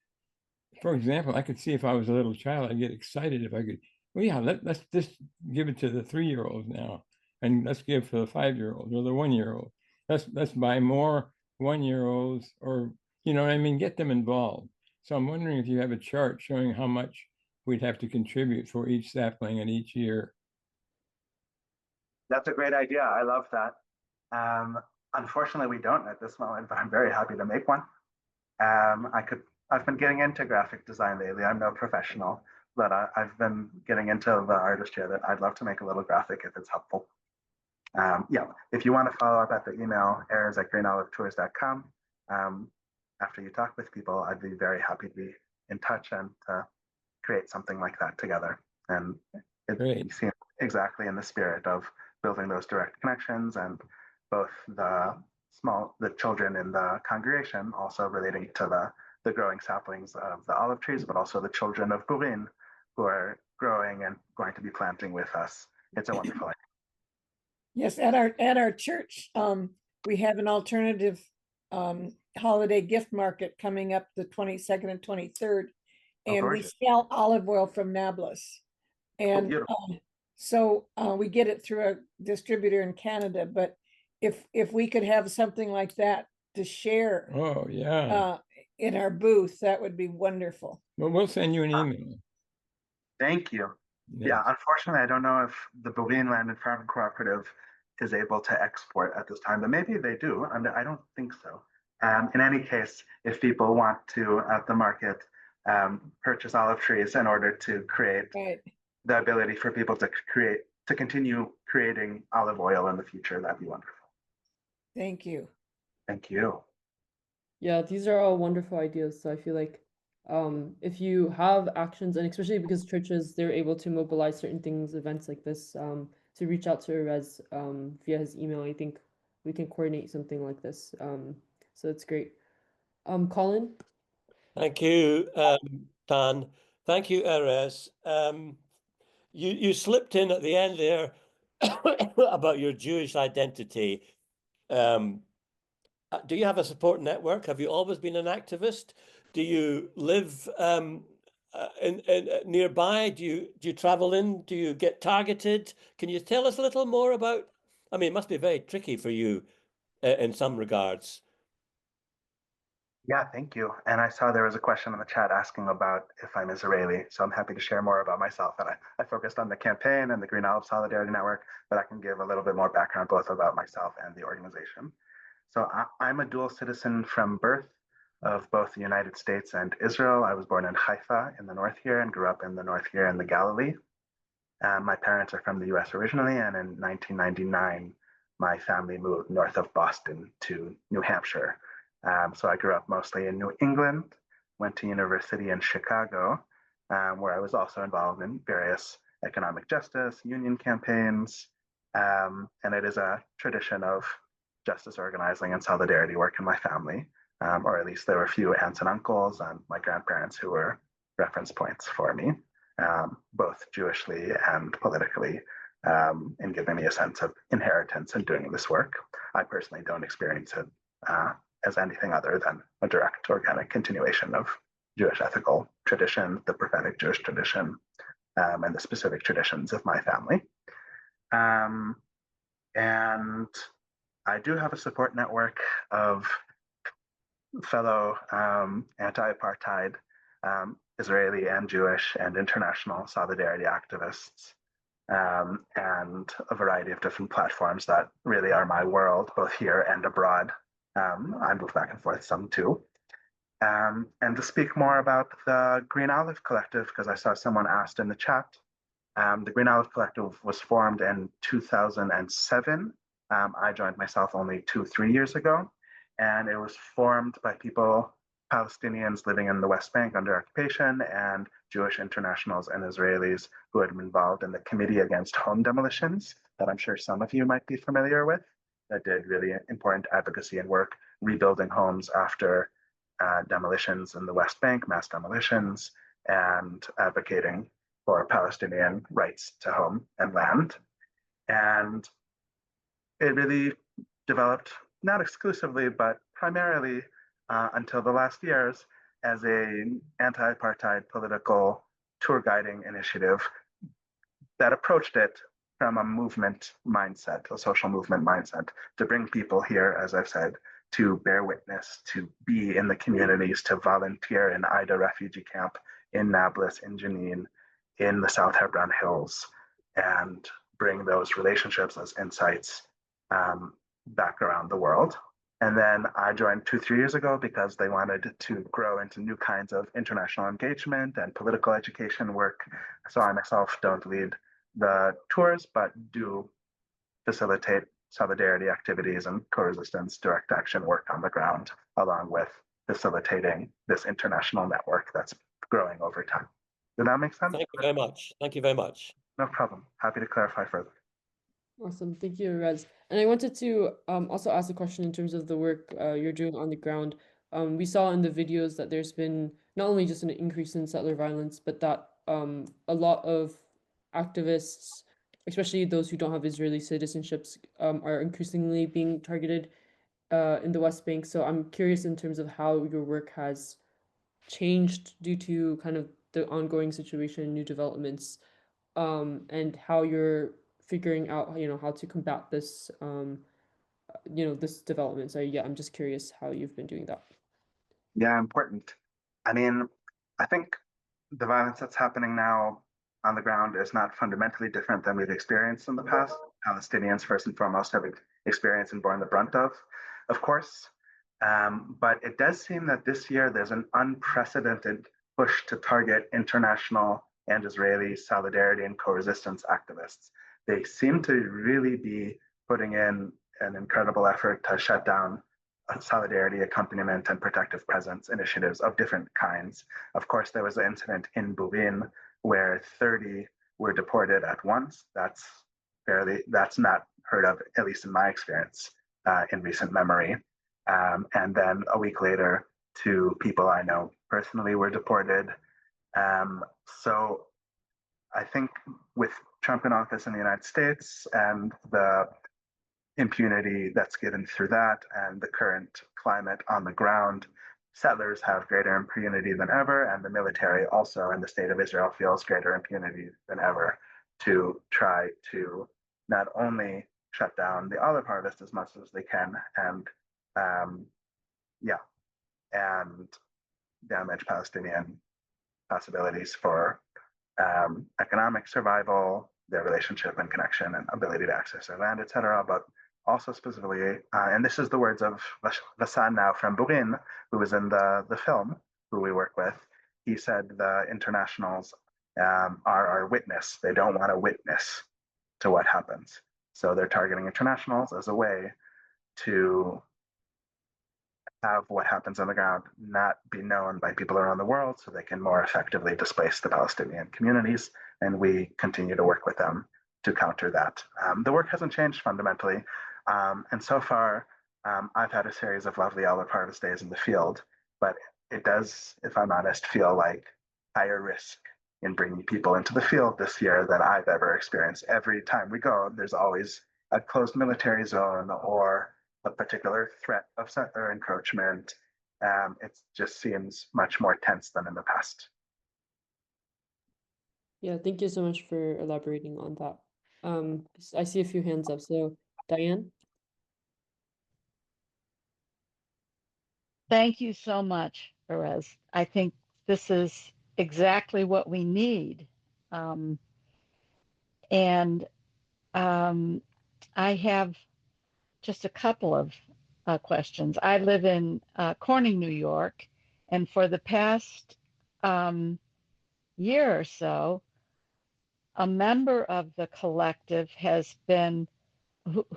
for example, I could see if I was a little child, I'd get excited if I could, well, yeah, let's just give it to the 3-year-olds now, and let's give for the 5-year-olds or the 1-year-old. Let's buy more 1-year-olds, or you know what I mean, get them involved. So I'm wondering if you have a chart showing how much we'd have to contribute for each sapling and each year. That's a great idea. I love that. Unfortunately, we don't at this moment, but I'm very happy to make one. I've been getting into graphic design lately. I'm no professional, but I've been getting into the artistry of it. I'd love to make a little graphic if it's helpful. Yeah, if you want to follow up at the email, erez@greenolivetours.com. After you talk with people, I'd be very happy to be in touch and create something like that together. And it seems exactly in the spirit of building those direct connections, and both the children in the congregation also relating to the growing saplings of the olive trees, but also the children of Burin who are growing and going to be planting with us. It's a wonderful idea. Yes, at our church, we have an alternative holiday gift market coming up the 22nd and 23rd, and we sell olive oil from Nablus. And so we get it through a distributor in Canada, but if we could have something like that to share in our booth, that would be wonderful. Well, we'll send you an email. Thank you. Yeah, unfortunately, I don't know if the Bolivian Land and Farming Cooperative is able to export at this time, but maybe they do. I don't think so. In any case, if people want to, at the market, purchase olive trees in order to create the ability for people to continue creating olive oil in the future, that'd be wonderful. Thank you. Thank you. Yeah, these are all wonderful ideas. So I feel like if you have actions, and especially because churches, they're able to mobilize certain things, events like this, to reach out to Erez via his email, I think we can coordinate something like this. So it's great. Colin? Thank you, Tan. Thank you, Erez. You slipped in at the end there about your Jewish identity. Do you have a support network? Have you always been an activist? Do you live nearby? Do you travel in? Do you get targeted? Can you tell us a little more about? I mean, it must be very tricky for you in some regards. Yeah, thank you. And I saw there was a question in the chat asking about if I'm Israeli. So I'm happy to share more about myself. And I focused on the campaign and the Green Olive Solidarity Network, but I can give a little bit more background both about myself and the organization. So I'm a dual citizen from birth of both the United States and Israel. I was born in Haifa in the north here and grew up in the north here in the Galilee. My parents are from the US originally, and in 1999, my family moved north of Boston to New Hampshire. So I grew up mostly in New England, went to university in Chicago, where I was also involved in various economic justice, union campaigns, and it is a tradition of justice organizing and solidarity work in my family, or at least there were a few aunts and uncles and my grandparents who were reference points for me, both Jewishly and politically, in giving me a sense of inheritance in doing this work. I personally don't experience it as anything other than a direct organic continuation of Jewish ethical tradition, the prophetic Jewish tradition, and the specific traditions of my family. And I do have a support network of fellow anti-apartheid Israeli and Jewish and international solidarity activists and a variety of different platforms that really are my world, both here and abroad. I move back and forth some too. And to speak more about the Green Olive Collective, because I saw someone asked in the chat, the Green Olive Collective was formed in 2007. I joined myself only 3 years ago, and it was formed by people, Palestinians living in the West Bank under occupation, and Jewish internationals and Israelis who had been involved in the Committee Against Home Demolitions, that I'm sure some of you might be familiar with, that did really important advocacy and work rebuilding homes after demolitions in the West Bank, mass demolitions, and advocating for Palestinian rights to home and land. And it really developed, not exclusively, but primarily until the last years, as an anti-apartheid political tour guiding initiative that approached it from a movement mindset, a social movement mindset, to bring people here, as I've said, to bear witness, to be in the communities, to volunteer in Ida refugee camp, in Nablus, in Jenin, in the South Hebron Hills, and bring those relationships as insights back around the world. And then I joined 3 years ago because they wanted to grow into new kinds of international engagement and political education work. So I myself don't lead the tours, but do facilitate solidarity activities and co-resistance direct action work on the ground, along with facilitating this international network that's growing over time. Did that make sense? Thank you very much. Thank you very much. No problem. Happy to clarify further. Awesome. Thank you, Rez. And I wanted to also ask a question in terms of the work you're doing on the ground. We saw in the videos that there's been not only just an increase in settler violence, but that a lot of activists, especially those who don't have Israeli citizenships, are increasingly being targeted in the West Bank. So I'm curious in terms of how your work has changed due to kind of the ongoing situation, new developments, and how you're figuring out, how to combat this, this development. So yeah, I'm just curious how you've been doing that. Yeah, important. I mean, I think the violence that's happening now on the ground is not fundamentally different than we've experienced in the past. Palestinians, first and foremost, have experienced and borne the brunt of course. But it does seem that this year there's an unprecedented push to target international and Israeli solidarity and co-resistance activists. They seem to really be putting in an incredible effort to shut down solidarity, accompaniment, and protective presence initiatives of different kinds. Of course, there was an incident in Bouvin where 30 were deported at once. That's not heard of, at least in my experience, in recent memory. And then a week later, 2 people I know personally were deported. So I think with Trump in office in the United States and the impunity that's given through that and the current climate on the ground, settlers have greater impunity than ever, and the military also in the state of Israel feels greater impunity than ever to try to not only shut down the olive harvest as much as they can and and damage Palestinian possibilities for economic survival, their relationship and connection and ability to access their land, etc. But also specifically, and this is the words of Vassan now from Bouvin, who was in the film, who we work with. He said the internationals are our witness. They don't want to witness to what happens. So they're targeting internationals as a way to have what happens on the ground not be known by people around the world so they can more effectively displace the Palestinian communities. And we continue to work with them to counter that. The work hasn't changed fundamentally. And so far, I've had a series of lovely olive harvest days in the field, but it does, if I'm honest, feel like higher risk in bringing people into the field this year than I've ever experienced. Every time we go, there's always a closed military zone or a particular threat of settler encroachment. It just seems much more tense than in the past. Yeah, thank you so much for elaborating on that. I see a few hands up. So, Diane? Thank you so much, Perez. I think this is exactly what we need. And I have just a couple of questions. I live in Corning, New York, and for the past year or so, a member of the collective has been,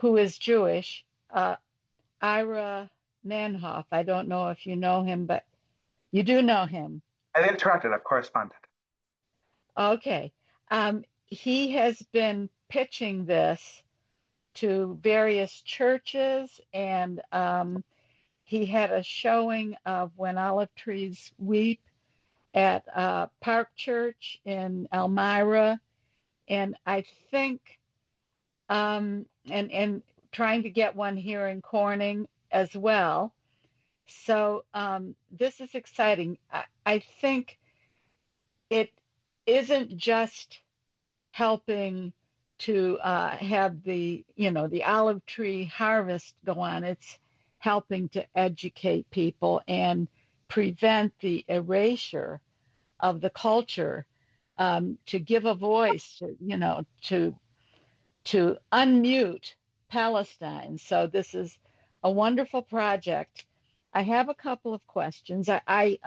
who is Jewish, Ira Manhoff. I don't know if you know him, but you do know him. I've interacted, I've corresponded. Okay. He has been pitching this to various churches, and he had a showing of When Olive Trees Weep at Park Church in Elmira, and I think and trying to get one here in Corning as well. So this is exciting. I think it isn't just helping to have the olive tree harvest go on. It's helping to educate people and prevent the erasure of the culture, to give a voice, to unmute Palestine. So this is a wonderful project. I have a couple of questions. I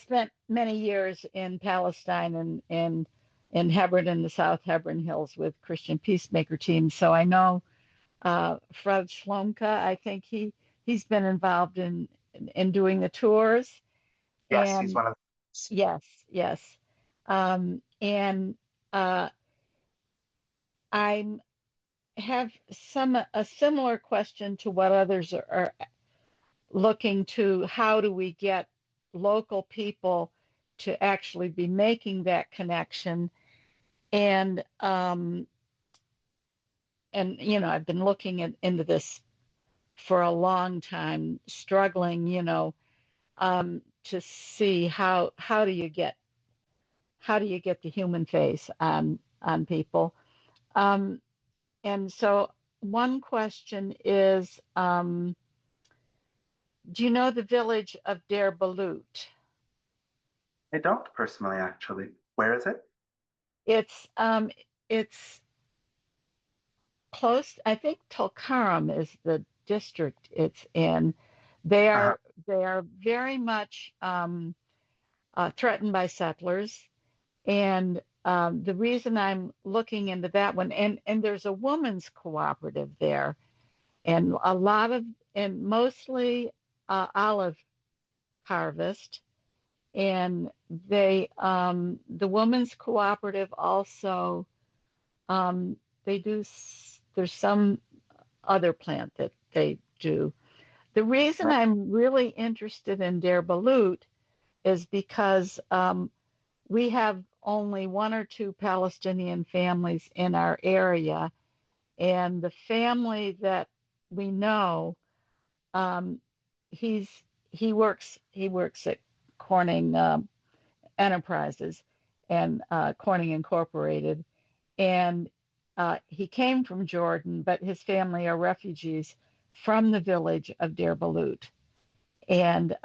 spent many years in Palestine and in Hebron, in the South Hebron Hills, with Christian Peacemaker teams. So I know Fred Shlomka. I think he's been involved in doing the tours. Yes, and he's one of yes, yes. And I have a similar question to what others are looking to. How do we get local people to actually be making that connection? And I've been looking into this for a long time, struggling, to see how do you get the human face on people. And so one question is, do you know the village of Der Balut? I don't personally, actually. Where is it? It's close. I think Tulkarm is the district it's in. They are very much threatened by settlers, and the reason I'm looking into that one, and there's a women's cooperative there, and mostly olive harvest, and the women's cooperative also, there's some other plant that they do. The reason I'm really interested in Der Balut is because we have only one or two Palestinian families in our area, and the family that we know, he works at Corning Enterprises and Corning Incorporated, and he came from Jordan, but his family are refugees from the village of Der Balut. And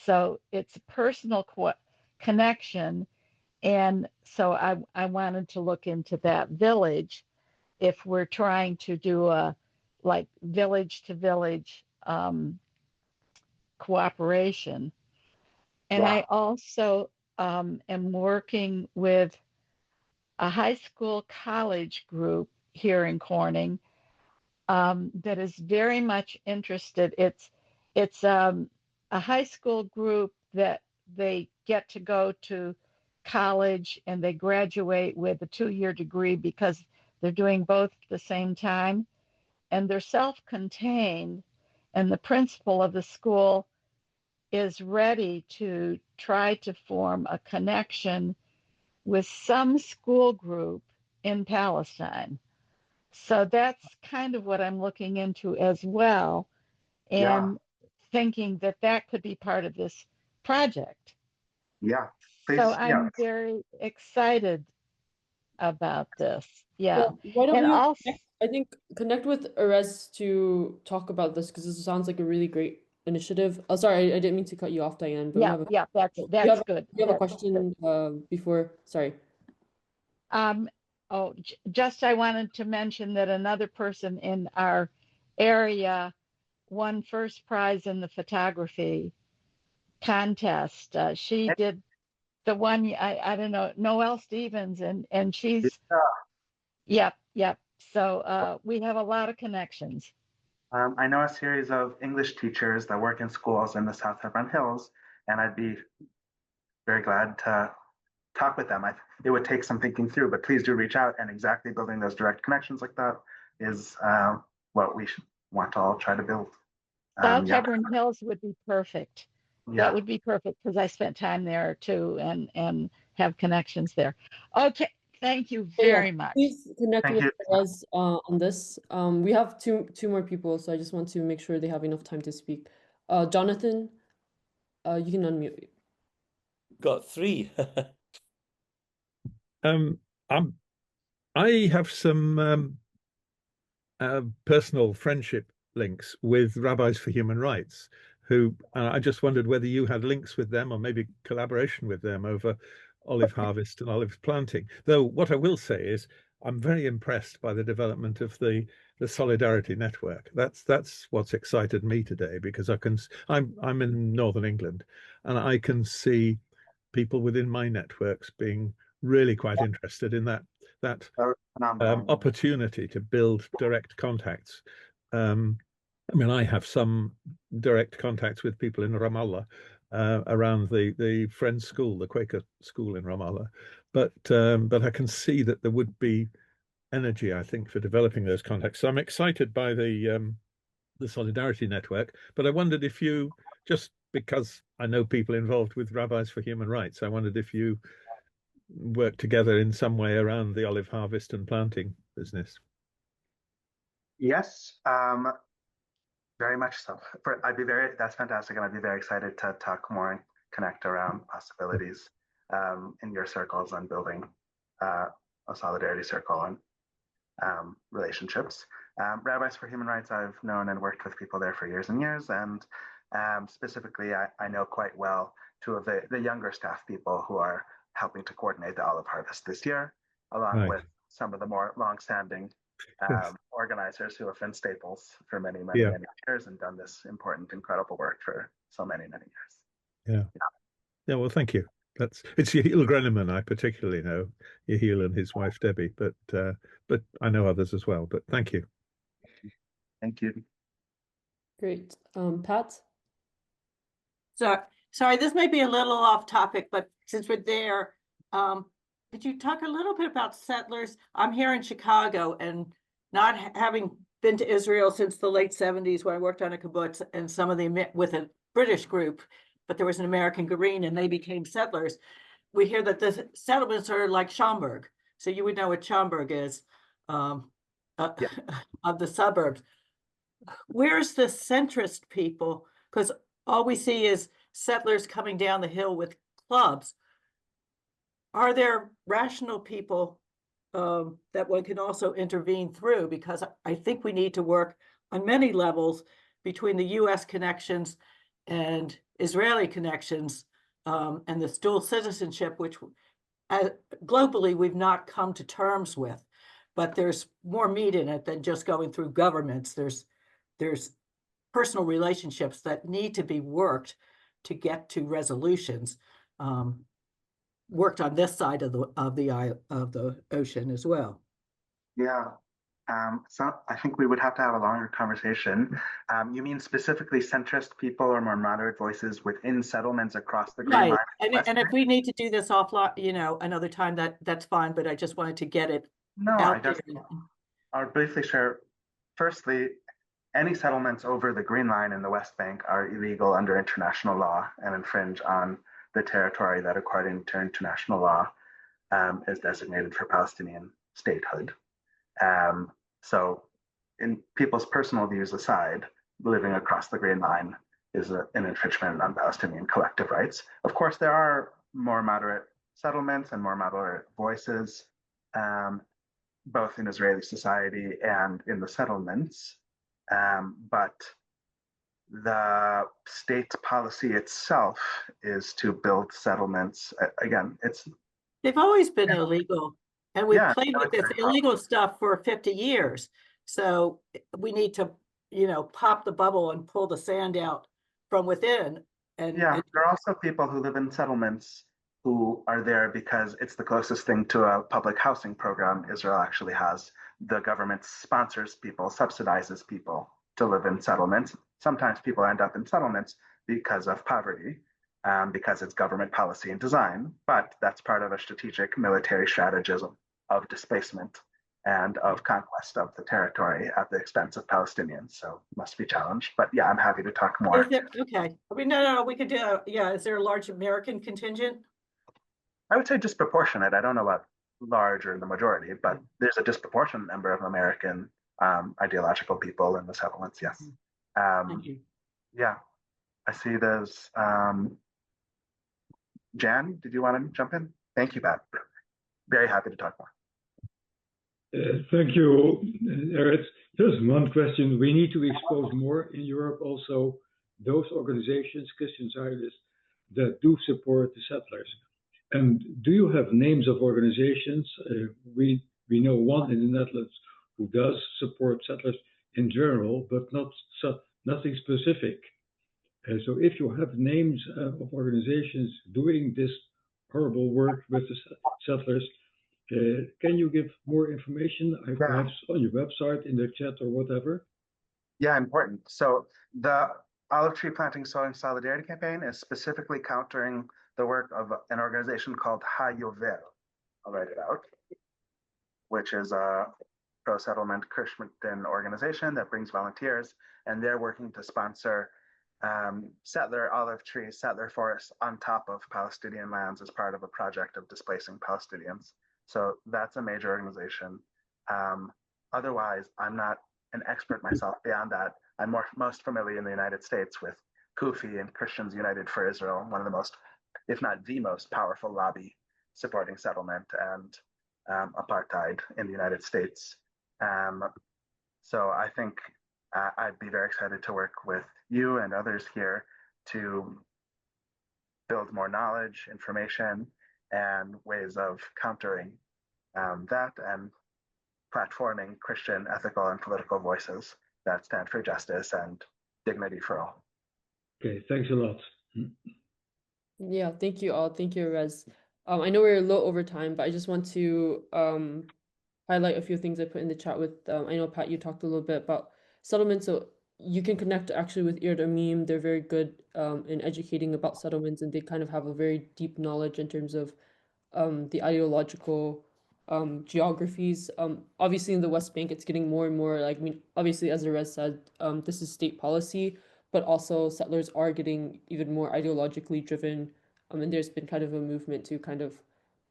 so it's a personal connection. And so I wanted to look into that village if we're trying to do a village to village cooperation. And I also am working with a high school college group here in Corning that is very much interested. It's a high school group that they get to go to college and they graduate with a 2-year degree because they're doing both at the same time, and they're self-contained, and the principal of the school is ready to try to form a connection with some school group in Palestine. So that's kind of what I'm looking into as well, and thinking that could be part of this project. Yeah. So I'm very excited about this. Yeah. Well, why don't And you also, I think connect with Erez to talk about this, because this sounds like a really great initiative. Oh, sorry, I didn't mean to cut you off, Diane, but we have that's good. you have a question before. Sorry. Just I wanted to mention that another person in our area won first prize in the photography contest. She did the one, I don't know, Noelle Stevens, and she's, yep. So we have a lot of connections. I know a series of English teachers that work in schools in the South Hebron Hills, and I'd be very glad to talk with them. It would take some thinking through, but please do reach out. And exactly building those direct connections like that is what we want to all try to build. South Hebron Hills would be perfect. Yeah. That would be perfect because I spent time there too and have connections there. Okay, thank you very much. Please connect with us on this. We have two more people, so I just want to make sure they have enough time to speak. Jonathan, you can unmute. Got three. I have some personal friendship links with Rabbis for Human Rights, who I just wondered whether you had links with them or maybe collaboration with them over olive harvest and olive planting. Though what I will say is I'm very impressed by the development of the Solidarity Network. That's what's excited me today, because I'm in Northern England, and I can see people within my networks being really quite interested in that opportunity to build direct contacts. I mean, I have some direct contacts with people in Ramallah around the Friends School, the Quaker school in Ramallah, but I can see that there would be energy, I think, for developing those contacts. So I'm excited by the Solidarity Network, but I wondered if you, just because I know people involved with Rabbis for Human Rights, I wondered if you work together in some way around the olive harvest and planting business. Yes, very much so. That's fantastic, and I'd be very excited to talk more and connect around possibilities in your circles on building a solidarity circle and relationships. Rabbis for Human Rights, I've known and worked with people there for years and years, and specifically, I know quite well two of the younger staff people who are helping to coordinate the olive harvest this year, along with some of the more long-standing organizers who have been staples for many years and done this important, incredible work for so many years. Yeah. Well, thank you. It's Yehiel Greneman I particularly know, Yehiel and his wife Debbie, but I know others as well. But thank you. Thank you. Great. Pat? Sorry, this may be a little off topic, but since we're there, could you talk a little bit about settlers? I'm here in Chicago, and not having been to Israel since the late 70s when I worked on a kibbutz and some of them with a British group, but there was an American Green and they became settlers. We hear that the settlements are like Schaumburg. So you would know what Schaumburg is of the suburbs. Where's the centrist people? Because all we see is settlers coming down the hill with clubs. Are there rational people that one can also intervene through? Because I think we need to work on many levels between the US connections and Israeli connections and this dual citizenship, which globally we've not come to terms with. But there's more meat in it than just going through governments. There's personal relationships that need to be worked to get to resolutions, worked on this side of the ocean as well. Yeah. So I think we would have to have a longer conversation. You mean specifically centrist people or more moderate voices within settlements across the Green Line? And if we need to do this offline, another time, that's fine. But I just wanted to get it out there. I'll briefly share. Firstly, any settlements over the Green Line in the West Bank are illegal under international law and infringe on the territory that, according to international law, is designated for Palestinian statehood. So, in people's personal views aside, living across the Green Line is an infringement on Palestinian collective rights. Of course, there are more moderate settlements and more moderate voices, both in Israeli society and in the settlements. But the state's policy itself is to build settlements. Again, they've always been illegal. And we've Yeah, played with this illegal stuff for 50 years. So we need to, pop the bubble and pull the sand out from within. Yeah, there are also people who live in settlements who are there because it's the closest thing to a public housing program Israel actually has. The government sponsors people, subsidizes people to live in settlements. Sometimes people end up in settlements because of poverty, because it's government policy and design, but that's part of a strategic military stratagem of displacement and of conquest of the territory at the expense of Palestinians. So must be challenged. But yeah, I'm happy to talk more. Okay. I mean, no, we could do, yeah. Is there a large American contingent? I would say disproportionate. I don't know about large or the majority, but there's a disproportionate number of American ideological people in the settlements, yes. Thank you. Yeah, I see there's Jan, did you want to jump in? Thank you, Pat. Very happy to talk more. Thank you, Eretz. Just one question. We need to expose more in Europe also those organizations, Christian Zionists, that do support the settlers. And do you have names of organizations? We know one in the Netherlands who does support settlers in general, but nothing specific. So if you have names of organizations doing this horrible work with the settlers, can you give more information, perhaps on your website, in the chat or whatever? Yeah, important. So the Olive Tree Planting Sowing Solidarity Campaign is specifically countering the work of an organization called HaYovel. I'll write it out, which is a pro-settlement Christian organization that brings volunteers, and they're working to sponsor settler olive trees, settler forests on top of Palestinian lands as part of a project of displacing Palestinians. So that's a major organization. Otherwise, I'm not an expert myself beyond that. I'm most familiar in the United States with CUFI and Christians United for Israel, one of the most, if not the most powerful lobby supporting settlement and apartheid in the United States. So I think I'd be very excited to work with you and others here to build more knowledge, information, and ways of countering that and platforming Christian ethical and political voices that stand for justice and dignity for all. Okay, thanks a lot. Yeah, thank you all. Thank you, Rez. I know we're a little over time, but I just want to highlight a few things I put in the chat with, I know, Pat, you talked a little bit about settlements, so you can connect actually with Ir Damim. They're very good in educating about settlements, and they kind of have a very deep knowledge in terms of the ideological geographies. Obviously, in the West Bank, it's getting more and more like, I mean, obviously, as Erez said, this is state policy, but also settlers are getting even more ideologically driven. And there's been kind of a movement to kind of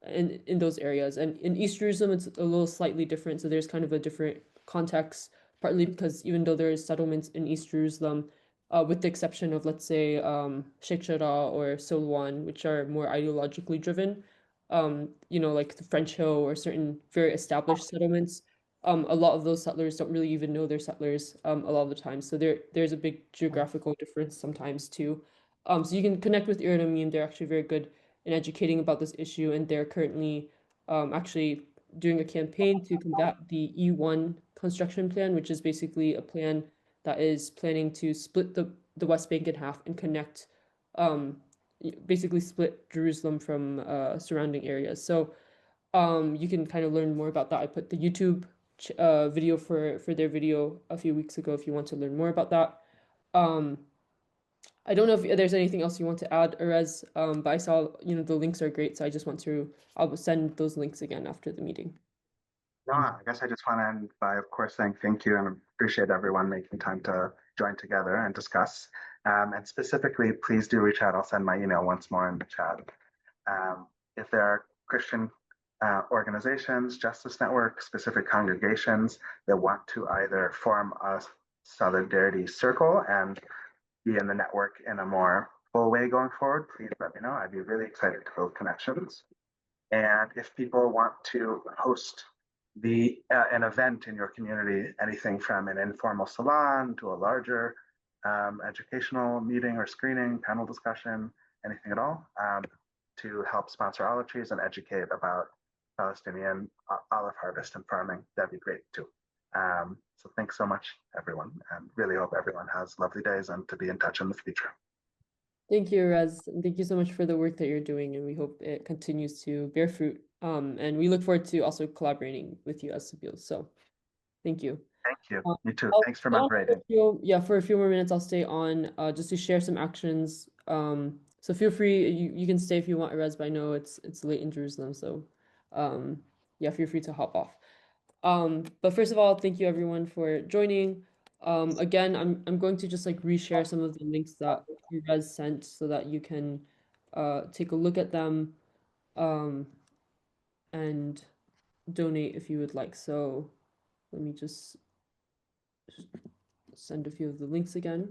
in those areas. And in East Jerusalem, it's a little slightly different. So there's kind of a different context, partly because even though there is settlements in East Jerusalem, with the exception of, let's say, Sheikh Jarrah or Silwan, which are more ideologically driven, like the French Hill or certain very established settlements, a lot of those settlers don't really even know they're settlers a lot of the time. So there's a big geographical difference sometimes too. So you can connect with Ir Damim. They're actually very good in educating about this issue, and they're currently actually doing a campaign to combat the E1 construction plan, which is basically a plan that is planning to split the West Bank in half and connect, basically split Jerusalem from surrounding areas. So you can kind of learn more about that. I put the YouTube video for their video a few weeks ago if you want to learn more about that. I don't know if there's anything else you want to add, Erez, but I saw, the links are great, so I just want to, I'll send those links again after the meeting. No, I guess I just want to end by, of course, saying thank you and appreciate everyone making time to join together and discuss. And specifically, please do reach out. I'll send my email once more in the chat. If there are Christian organizations, justice networks, specific congregations that want to either form a solidarity circle and be in the network in a more full way going forward, please let me know. I'd be really excited to build connections. And if people want to host an event in your community, anything from an informal salon to a larger educational meeting or screening, panel discussion, anything at all, to help sponsor olive trees and educate about Palestinian olive harvest and farming, that'd be great too. So thanks so much, everyone, and really hope everyone has lovely days and to be in touch in the future. Thank you, Rez. And thank you so much for the work that you're doing, and we hope it continues to bear fruit. And we look forward to also collaborating with you as Sabeel. So thank you. Thank you. You too. I'll Thanks for stay on moderating. for a few more minutes, I'll stay on just to share some actions. So feel free, you can stay if you want, Rez, but I know it's late in Jerusalem, so yeah, feel free to hop off. But first of all, thank you everyone for joining. Again, I'm going to just like reshare some of the links that you guys sent so that you can take a look at them and donate if you would like. So let me just send a few of the links again.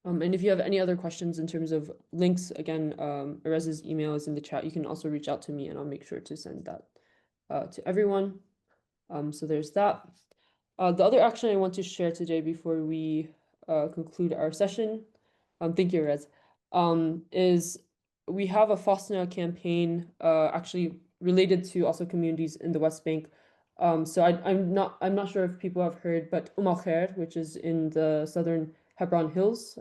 And if you have any other questions in terms of links, again, Erez's email is in the chat. You can also reach out to me and I'll make sure to send that to everyone. So there's that. The other action I want to share today before we conclude our session, thank you, Erez, is we have a FOSNA campaign actually related to also communities in the West Bank. So I'm not sure if people have heard, but Al, which is in the southern Hebron Hills,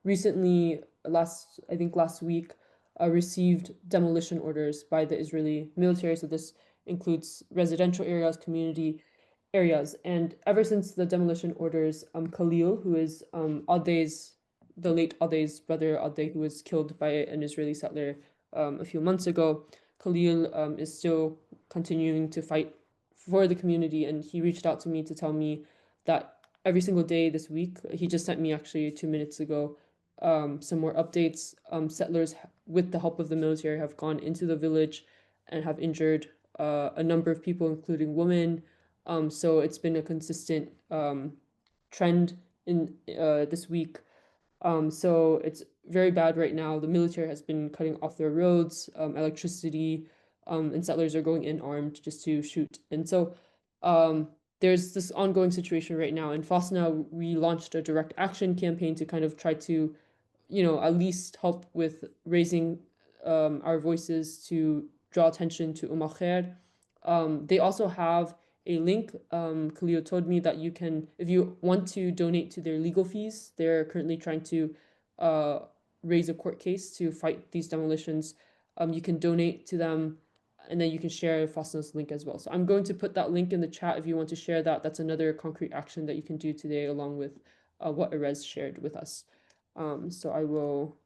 recently, I think last week, received demolition orders by the Israeli military. So this includes residential areas, community areas. And ever since the demolition orders, Khalil, who is the late Adey's brother, Adey, who was killed by an Israeli settler a few months ago, Khalil is still continuing to fight for the community. And he reached out to me to tell me that every single day this week, he just sent me actually 2 minutes ago some more updates. Settlers, with the help of the military, have gone into the village and have injured a number of people, including women. So it's been a consistent trend in this week. So it's very bad right now. The military has been cutting off their roads, electricity, and settlers are going in armed just to shoot. And so there's this ongoing situation right now. In FOSNA, we launched a direct action campaign to kind of try to, at least help with raising our voices to draw attention to Khair. They also have a link. Khalil told me that you can, if you want to donate to their legal fees, they're currently trying to raise a court case to fight these demolitions. You can donate to them, and then you can share FOSNA's link as well. So I'm going to put that link in the chat if you want to share that. That's another concrete action that you can do today, along with what Erez shared with us. So I will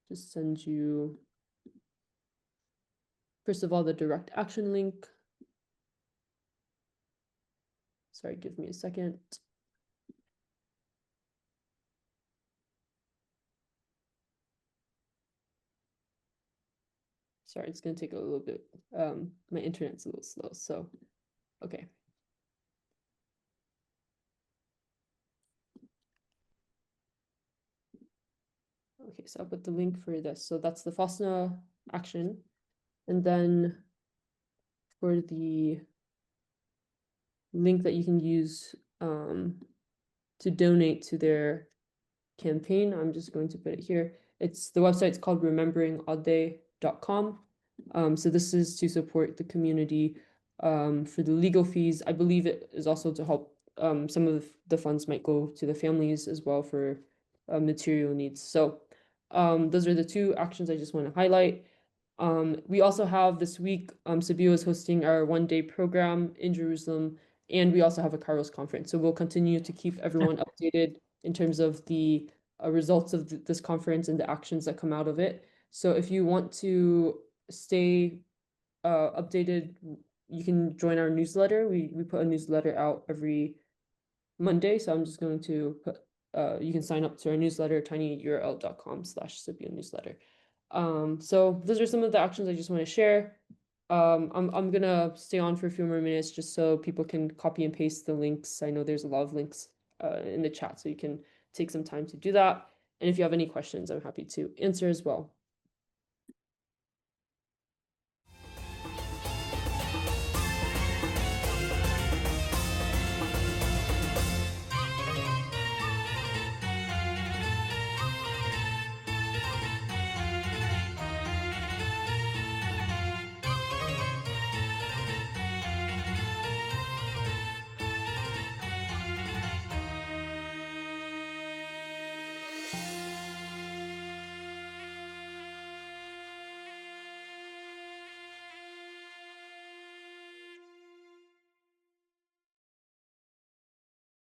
just send you, first of all, the direct action link. Sorry, give me a second. Sorry, it's going to take a little bit. My internet's a little slow, so okay. Okay, so I'll put the link for this. So that's the FOSNA action. And then for the link that you can use to donate to their campaign, I'm just going to put it here. The website's called rememberingadey.com. So this is to support the community for the legal fees. I believe it is also to help some of the funds might go to the families as well for material needs. So those are the two actions I just want to highlight. We also have this week, Sabeel is hosting our one-day program in Jerusalem, and we also have a Kairos conference. So we'll continue to keep everyone updated in terms of the results of this conference and the actions that come out of it. So if you want to stay updated, you can join our newsletter. We put a newsletter out every Monday. So I'm just going to put, you can sign up to our newsletter, tinyurl.com/Sabeel newsletter. So those are some of the actions I just want to share. I'm gonna stay on for a few more minutes just so people can copy and paste the links. I know there's a lot of links in the chat, so you can take some time to do that. And if you have any questions, I'm happy to answer as well. Thank you.